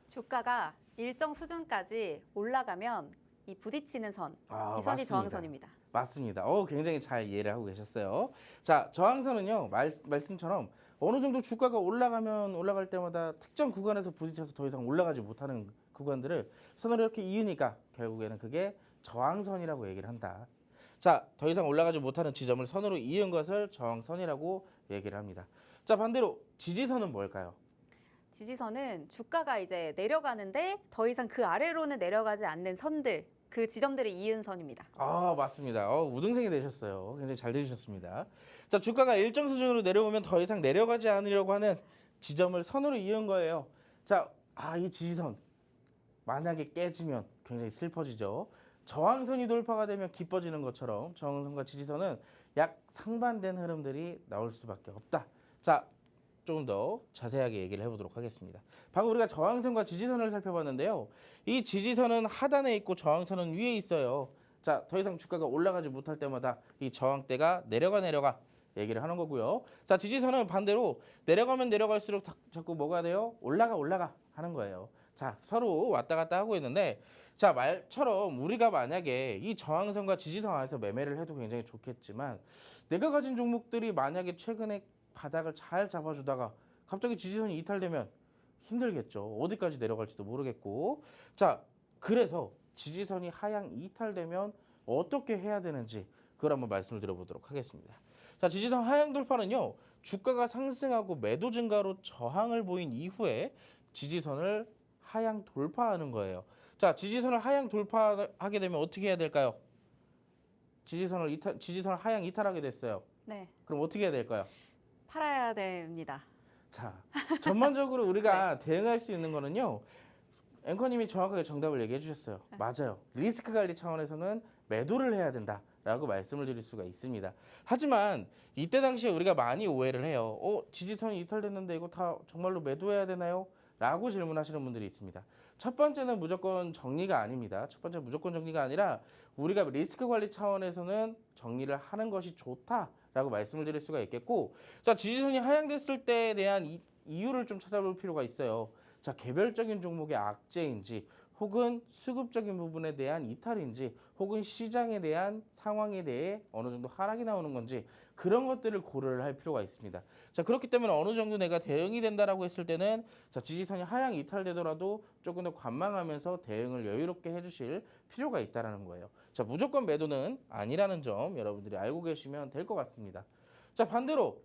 주가가 일정 수준까지 올라가면 이 부딪히는 선, 이 선이 맞습니다. 저항선입니다. 맞습니다. 굉장히 잘 이해를 하고 계셨어요. 자, 저항선은요, 말씀처럼 어느 정도 주가가 올라가면 올라갈 때마다 특정 구간에서 부딪혀서 더 이상 올라가지 못하는 구간들을 선으로 이렇게 이으니까 결국에는 그게 저항선이라고 얘기를 한다. 자, 더 이상 올라가지 못하는 지점을 선으로 이은 것을 저항선이라고 얘기를 합니다. 자, 반대로 지지선은 뭘까요? 지지선은 주가가 이제 내려가는데 더 이상 그 아래로는 내려가지 않는 선들, 그 지점들을 이은 선입니다. 맞습니다. 우등생이 되셨어요. 굉장히 잘 되셨습니다. 자, 주가가 일정 수준으로 내려오면 더 이상 내려가지 않으려고 하는 지점을 선으로 이은 거예요. 자, 이 지지선 만약에 깨지면 굉장히 슬퍼지죠. 저항선이 돌파가 되면 기뻐지는 것처럼 저항선과 지지선은 약 상반된 흐름들이 나올 수밖에 없다. 자, 조금 더 자세하게 얘기를 해보도록 하겠습니다. 방금 우리가 저항선과 지지선을 살펴봤는데요. 이 지지선은 하단에 있고 저항선은 위에 있어요. 자, 더 이상 주가가 올라가지 못할 때마다 이 저항대가 내려가 얘기를 하는 거고요. 자, 지지선은 반대로 내려가면 내려갈수록 자꾸 뭐가 돼요? 올라가 하는 거예요. 자, 서로 왔다 갔다 하고 있는데, 자, 말처럼 우리가 만약에 이 저항선과 지지선 안에서 매매를 해도 굉장히 좋겠지만, 내가 가진 종목들이 만약에 최근에 바닥을 잘 잡아주다가 갑자기 지지선이 이탈되면 힘들겠죠. 어디까지 내려갈지도 모르겠고. 자, 그래서 지지선이 하향 이탈되면 어떻게 해야 되는지 그걸 한번 말씀을 드려보도록 하겠습니다. 자, 지지선 하향 돌파는요, 주가가 상승하고 매도 증가로 저항을 보인 이후에 지지선을 하향 돌파하는 거예요. 자, 지지선을 하향 돌파하게 되면 어떻게 해야 될까요? 지지선을 하향 이탈하게 됐어요. 네, 그럼 어떻게 해야 될까요? 팔아야 됩니다. 자, 전반적으로 우리가 대응할 수 있는 거는요. 앵커님이 정확하게 정답을 얘기해 주셨어요. 맞아요. 리스크 관리 차원에서는 매도를 해야 된다라고 말씀을 드릴 수가 있습니다. 하지만 이때 당시에 우리가 많이 오해를 해요. 지지선이 이탈됐는데 이거 다 정말로 매도해야 되나요? 라고 질문하시는 분들이 있습니다. 첫 번째는 무조건 정리가 아닙니다. 첫 번째는 무조건 정리가 아니라 우리가 리스크 관리 차원에서는 정리를 하는 것이 좋다라고 말씀을 드릴 수가 있겠고, 자, 지지선이 하향됐을 때에 대한 이유를 좀 찾아볼 필요가 있어요. 자, 개별적인 종목의 악재인지, 혹은 수급적인 부분에 대한 이탈인지, 혹은 시장에 대한 상황에 대해 어느 정도 하락이 나오는 건지, 그런 것들을 고려를 할 필요가 있습니다. 자, 그렇기 때문에 어느 정도 내가 대응이 된다라고 했을 때는, 자, 지지선이 하향 이탈되더라도 조금 더 관망하면서 대응을 여유롭게 해주실 필요가 있다라는 거예요. 자, 무조건 매도는 아니라는 점 여러분들이 알고 계시면 될 것 같습니다. 자, 반대로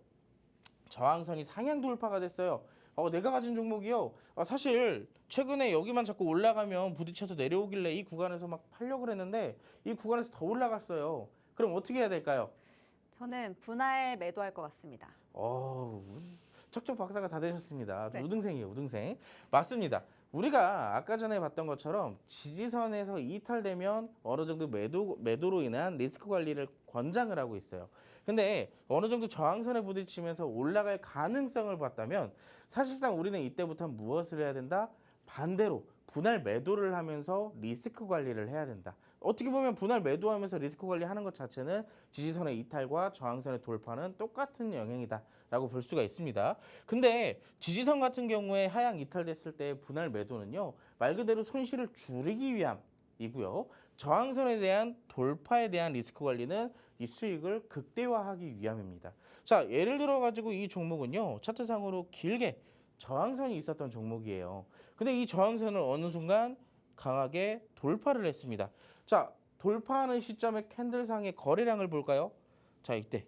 저항선이 상향 돌파가 됐어요. 내가 가진 종목이요. 사실 최근에 여기만 자꾸 올라가면 부딪혀서 내려오길래 이 구간에서 막 팔려고 그랬는데 이 구간에서 더 올라갔어요. 그럼 어떻게 해야 될까요? 저는 분할 매도할 것 같습니다. 척척 박사가 다 되셨습니다. 네. 우등생이에요, 우등생. 맞습니다. 우리가 아까 전에 봤던 것처럼 지지선에서 이탈되면 어느 정도 매도로 인한 리스크 관리를 권장을 하고 있어요. 근데 어느 정도 저항선에 부딪히면서 올라갈 가능성을 봤다면 사실상 우리는 이때부터 무엇을 해야 된다? 반대로 분할 매도를 하면서 리스크 관리를 해야 된다. 어떻게 보면 분할 매도하면서 리스크 관리하는 것 자체는 지지선의 이탈과 저항선의 돌파는 똑같은 영역이다라고 볼 수가 있습니다. 근데 지지선 같은 경우에 하향 이탈됐을 때 분할 매도는요, 말 그대로 손실을 줄이기 위함이고요. 저항선에 대한 돌파에 대한 리스크 관리는 이 수익을 극대화하기 위함입니다. 자, 예를 들어 가지고 이 종목은요, 차트상으로 길게 저항선이 있었던 종목이에요. 근데 이 저항선을 어느 순간 강하게 돌파를 했습니다. 자, 돌파하는 시점의 캔들상의 거래량을 볼까요? 자, 이때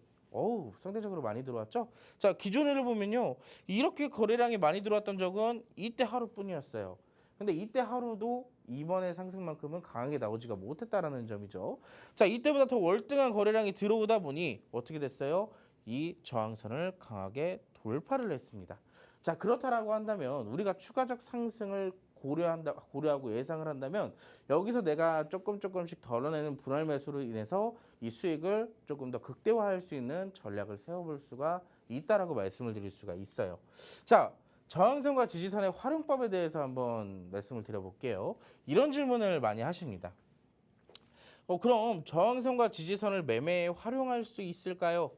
상대적으로 많이 들어왔죠? 자, 기존을 보면요, 이렇게 거래량이 많이 들어왔던 적은 이때 하루뿐이었어요. 근데 이때 하루도 이번의 상승만큼은 강하게 나오지가 못했다라는 점이죠. 자, 이때보다 더 월등한 거래량이 들어오다 보니 어떻게 됐어요? 이 저항선을 강하게 돌파를 했습니다. 자, 그렇다라고 한다면 우리가 추가적 상승을 고려하고 예상을 한다면 여기서 내가 조금씩 덜어내는 분할 매수로 인해서 이 수익을 조금 더 극대화할 수 있는 전략을 세워볼 수가 있다라고 말씀을 드릴 수가 있어요. 자, 저항선과 지지선의 활용법에 대해서 한번 말씀을 드려볼게요. 이런 질문을 많이 하십니다. 그럼 저항선과 지지선을 매매에 활용할 수 있을까요?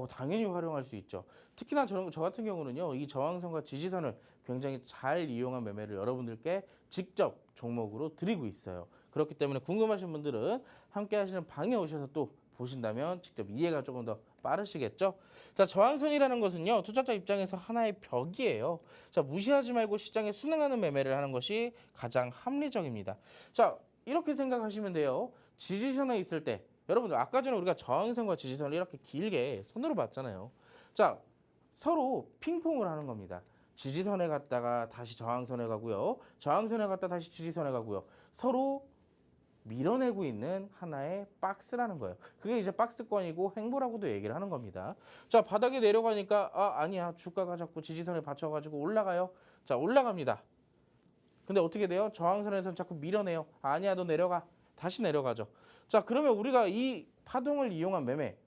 당연히 활용할 수 있죠. 특히나 저 같은 경우는요, 이 저항선과 지지선을 굉장히 잘 이용한 매매를 여러분들께 직접 종목으로 드리고 있어요. 그렇기 때문에 궁금하신 분들은 함께 하시는 방에 오셔서 또 보신다면 직접 이해가 조금 더 빠르시겠죠? 자, 저항선이라는 것은요, 투자자 입장에서 하나의 벽이에요. 자, 무시하지 말고 시장에 순응하는 매매를 하는 것이 가장 합리적입니다. 자, 이렇게 생각하시면 돼요. 지지선에 있을 때 여러분들 아까 전에 우리가 저항선과 지지선을 이렇게 길게 선으로 봤잖아요. 자, 서로 핑퐁을 하는 겁니다. 지지선에 갔다가 다시 저항선에 가고요. 저항선에 갔다 다시 지지선에 가고요. 서로 밀어내고 있는 하나의 박스라는 거예요. 그게 이제 박스권이고 행보라고도 얘기를 하는 겁니다. 자, 바닥에 내려가니까 아니야. 주가가 자꾸 지지선에 받쳐가지고 올라가요. 자, 올라갑니다. 근데 어떻게 돼요? 저항선에서 자꾸 밀어내요. 아니야, 너 내려가. 다시 내려가죠. 자, 그러면 우리가 이 파동을 이용한 매매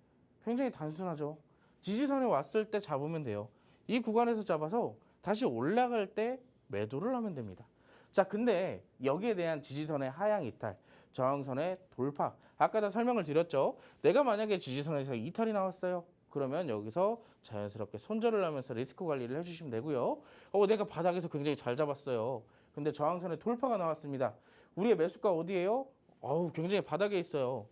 굉장히 단순하죠. 지지선에 왔을 때 잡으면 돼요. 이 구간에서 잡아서 다시 올라갈 때 매도를 하면 됩니다. 자, 근데 여기에 대한 지지선의 하향 이탈, 저항선의 돌파, 아까 다 설명을 드렸죠. 내가 만약에 지지선에서 이탈이 나왔어요. 그러면 여기서 자연스럽게 손절을 하면서 리스크 관리를 해주시면 되고요. 내가 바닥에서 굉장히 잘 잡았어요. 근데 저항선의 돌파가 나왔습니다. 우리의 매수가 어디예요? 굉장히 바닥에 있어요.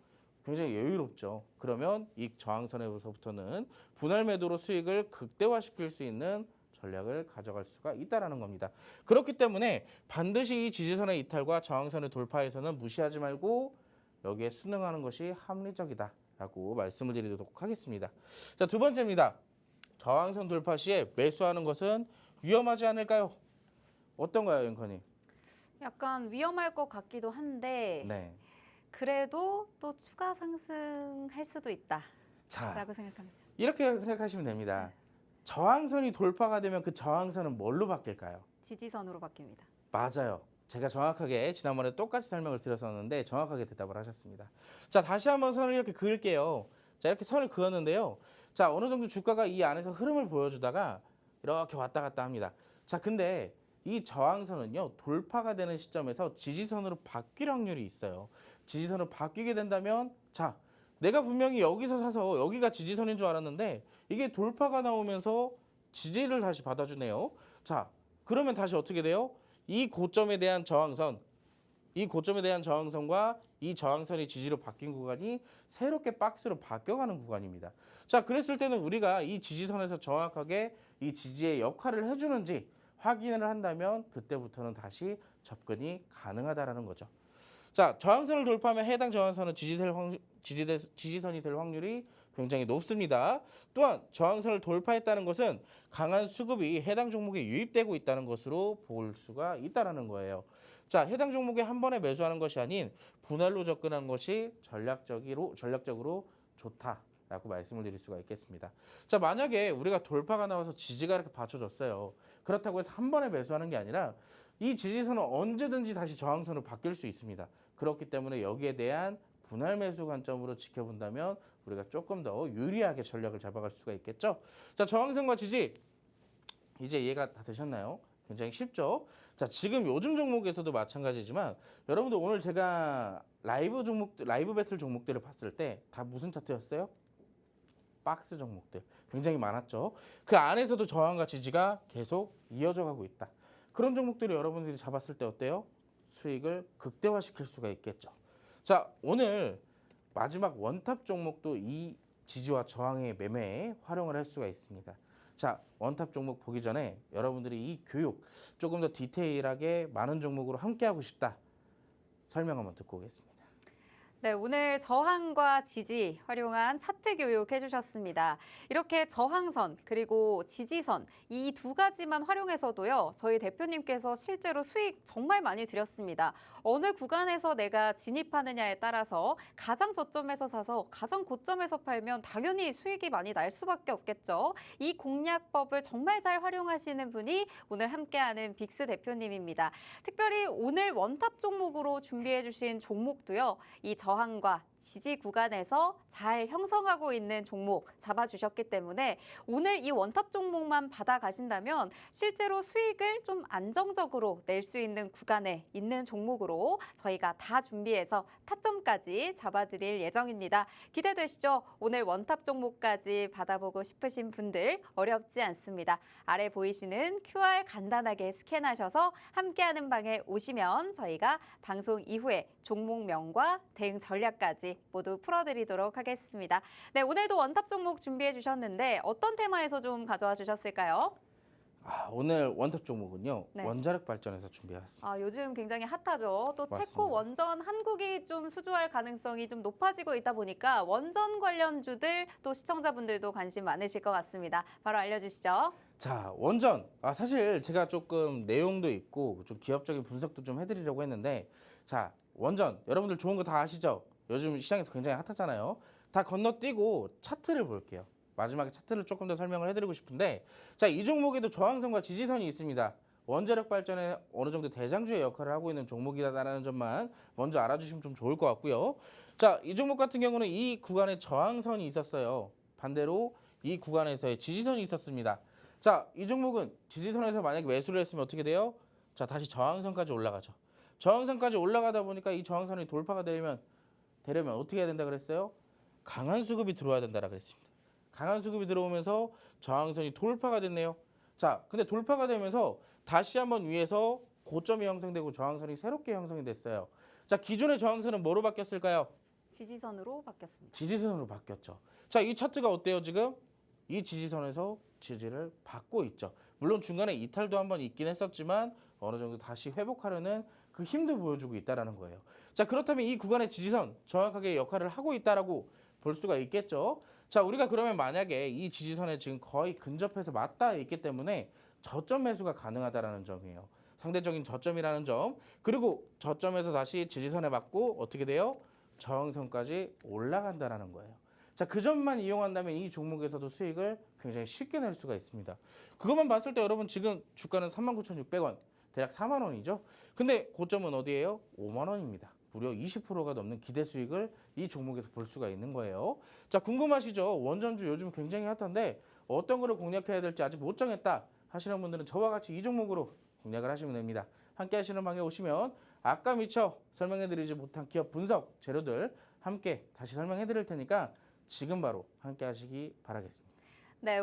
굉장히 여유롭죠. 그러면 이 저항선에서부터는 분할 매도로 수익을 극대화시킬 수 있는 전략을 가져갈 수가 있다라는 겁니다. 그렇기 때문에 반드시 이 지지선의 이탈과 저항선의 돌파에서는 무시하지 말고 여기에 순응하는 것이 합리적이다라고 말씀을 드리도록 하겠습니다. 자, 두 번째입니다. 저항선 돌파 시에 매수하는 것은 위험하지 않을까요? 어떤가요, 앵커님? 약간 위험할 것 같기도 한데 네. 그래도 또 추가 상승할 수도 자, 있다라고 생각합니다. 이렇게 생각하시면 됩니다. 저항선이 돌파가 되면 그 저항선은 뭘로 바뀔까요? 지지선으로 바뀝니다. 맞아요. 제가 정확하게 지난번에 똑같이 설명을 드렸었는데 정확하게 대답을 하셨습니다. 자, 다시 한번 선을 이렇게 그을게요. 자, 이렇게 선을 그었는데요. 자, 어느 정도 주가가 이 안에서 흐름을 보여주다가 이렇게 왔다 갔다 합니다. 자, 근데 이 저항선은요, 돌파가 되는 시점에서 지지선으로 바뀔 확률이 있어요. 지지선으로 바뀌게 된다면, 자, 내가 분명히 여기서 사서 여기가 지지선인 줄 알았는데 이게 돌파가 나오면서 지지를 다시 받아주네요. 자, 그러면 다시 어떻게 돼요? 이 고점에 대한 저항선과 이 저항선이 지지로 바뀐 구간이 새롭게 박스로 바뀌어가는 구간입니다. 자, 그랬을 때는 우리가 이 지지선에서 정확하게 이 지지의 역할을 해주는지 확인을 한다면 그때부터는 다시 접근이 가능하다라는 거죠. 자, 저항선을 돌파하면 해당 저항선은 지지선이 될 확률이 굉장히 높습니다. 또한 저항선을 돌파했다는 것은 강한 수급이 해당 종목에 유입되고 있다는 것으로 볼 수가 있다는 거예요. 자, 해당 종목에 한 번에 매수하는 것이 아닌 분할로 접근한 것이 전략적으로 좋다라고 말씀을 드릴 수가 있겠습니다. 자, 만약에 우리가 돌파가 나와서 지지가 이렇게 받쳐줬어요. 그렇다고 해서 한 번에 매수하는 게 아니라 이 지지선은 언제든지 다시 저항선으로 바뀔 수 있습니다. 그렇기 때문에 여기에 대한 분할 매수 관점으로 지켜본다면 우리가 조금 더 유리하게 전략을 잡아갈 수가 있겠죠. 자, 저항선과 지지 이제 이해가 다 되셨나요? 굉장히 쉽죠. 자, 지금 요즘 종목에서도 마찬가지지만 여러분들 오늘 제가 라이브 배틀 종목들을 봤을 때 다 무슨 차트였어요? 박스 종목들 굉장히 많았죠. 그 안에서도 저항과 지지가 계속 이어져 가고 있다. 그런 종목들을 여러분들이 잡았을 때 어때요? 수익을 극대화시킬 수가 있겠죠. 자, 오늘 마지막 원탑 종목도 이 지지와 저항의 매매에 활용을 할 수가 있습니다. 자, 원탑 종목 보기 전에 여러분들이 이 교육 조금 더 디테일하게 많은 종목으로 함께하고 싶다. 설명 한번 듣고 오겠습니다. 네, 오늘 저항과 지지 활용한 차트 교육 해주셨습니다. 이렇게 저항선 그리고 지지선 이 두 가지만 활용해서도요. 저희 대표님께서 실제로 수익 정말 많이 드렸습니다. 어느 구간에서 내가 진입하느냐에 따라서 가장 저점에서 사서 가장 고점에서 팔면 당연히 수익이 많이 날 수밖에 없겠죠. 이 공략법을 정말 잘 활용하시는 분이 오늘 함께하는 빅스 대표님입니다. 특별히 오늘 원탑 종목으로 준비해 주신 종목도요. 이 저항과 지지 구간에서 잘 형성하고 있는 종목 잡아주셨기 때문에 오늘 이 원탑 종목만 받아가신다면 실제로 수익을 좀 안정적으로 낼 수 있는 구간에 있는 종목으로 저희가 다 준비해서 타점까지 잡아드릴 예정입니다. 기대되시죠? 오늘 원탑 종목까지 받아보고 싶으신 분들 어렵지 않습니다. 아래 보이시는 QR 간단하게 스캔하셔서 함께하는 방에 오시면 저희가 방송 이후에 종목명과 대응 전략까지 모두 풀어드리도록 하겠습니다. 네, 오늘도 원탑 종목 준비해 주셨는데 어떤 테마에서 좀 가져와 주셨을까요? 오늘 원탑 종목은요. 네. 원자력 발전에서 준비해왔습니다. 요즘 굉장히 핫하죠. 또 맞습니다. 체코 원전 한국이 좀 수주할 가능성이 좀 높아지고 있다 보니까 원전 관련주들 또 시청자분들도 관심 많으실 것 같습니다. 바로 알려주시죠. 자, 원전. 사실 제가 조금 내용도 있고 좀 기업적인 분석도 좀 해드리려고 했는데 자, 원전 여러분들 좋은 거 다 아시죠? 요즘 시장에서 굉장히 핫하잖아요. 다 건너뛰고 차트를 볼게요. 마지막에 차트를 조금 더 설명을 해드리고 싶은데 자, 이 종목에도 저항선과 지지선이 있습니다. 원자력 발전에 어느 정도 대장주의 역할을 하고 있는 종목이다라는 점만 먼저 알아주시면 좀 좋을 것 같고요. 자, 이 종목 같은 경우는 이 구간에 저항선이 있었어요. 반대로 이 구간에서의 지지선이 있었습니다. 자, 이 종목은 지지선에서 만약에 매수를 했으면 어떻게 돼요? 자, 다시 저항선까지 올라가죠. 저항선까지 올라가다 보니까 이 저항선이 돌파가 되려면 어떻게 해야 된다 그랬어요? 강한 수급이 들어와야 된다라고 그랬습니다. 강한 수급이 들어오면서 저항선이 돌파가 됐네요. 자, 근데 돌파가 되면서 다시 한번 위에서 고점이 형성되고 저항선이 새롭게 형성이 됐어요. 자, 기존의 저항선은 뭐로 바뀌었을까요? 지지선으로 바뀌었습니다. 지지선으로 바뀌었죠. 자, 이 차트가 어때요 지금? 이 지지선에서 지지를 받고 있죠. 물론 중간에 이탈도 한번 있긴 했었지만 어느 정도 다시 회복하려는 그 힘도 보여주고 있다는 거예요. 자, 그렇다면 이 구간의 지지선 정확하게 역할을 하고 있다라고 볼 수가 있겠죠. 자, 우리가 그러면 만약에 이 지지선에 지금 거의 근접해서 맞닿아 있기 때문에 저점 매수가 가능하다라는 점이에요. 상대적인 저점이라는 점. 그리고 저점에서 다시 지지선에 맞고 어떻게 돼요? 저항선까지 올라간다라는 거예요. 자, 그 점만 이용한다면 이 종목에서도 수익을 굉장히 쉽게 낼 수가 있습니다. 그것만 봤을 때 여러분 지금 주가는 39,600원, 대략 4만 원이죠. 근데 고점은 어디예요? 5만 원입니다. 무려 20%가 넘는 기대 수익을 이 종목에서 볼 수가 있는 거예요. 자, 궁금하시죠? 원전주 요즘 굉장히 핫한데 어떤 거를 공략해야 될지 아직 못 정했다 하시는 분들은 저와 같이 이 종목으로 공략을 하시면 됩니다. 함께 하시는 방에 오시면 아까 미처 설명해드리지 못한 기업 분석 재료들 함께 다시 설명해드릴 테니까 지금 바로 함께 하시기 바라겠습니다. 네,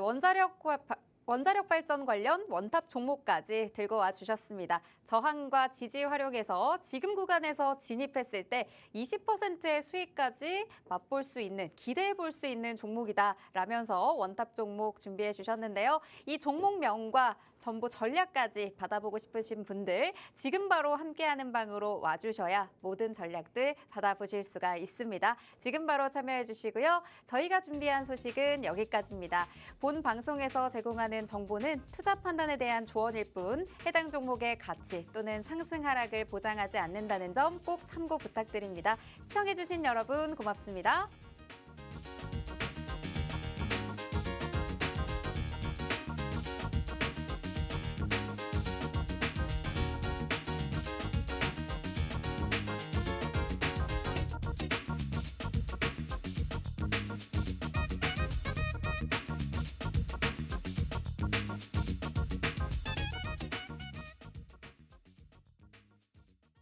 원자력 발전 관련 원탑 종목까지 들고 와 주셨습니다. 저항과 지지 활용해서 지금 구간에서 진입했을 때 20%의 수익까지 맛볼 수 있는, 기대해 볼 수 있는 종목이다라면서 원탑 종목 준비해 주셨는데요. 이 종목명과 정보 전략까지 받아보고 싶으신 분들 지금 바로 함께하는 방으로 와주셔야 모든 전략들 받아보실 수가 있습니다. 지금 바로 참여해 주시고요. 저희가 준비한 소식은 여기까지입니다. 본 방송에서 제공하는 정보는 투자 판단에 대한 조언일 뿐 해당 종목의 가치 또는 상승 하락을 보장하지 않는다는 점 꼭 참고 부탁드립니다. 시청해주신 여러분 고맙습니다.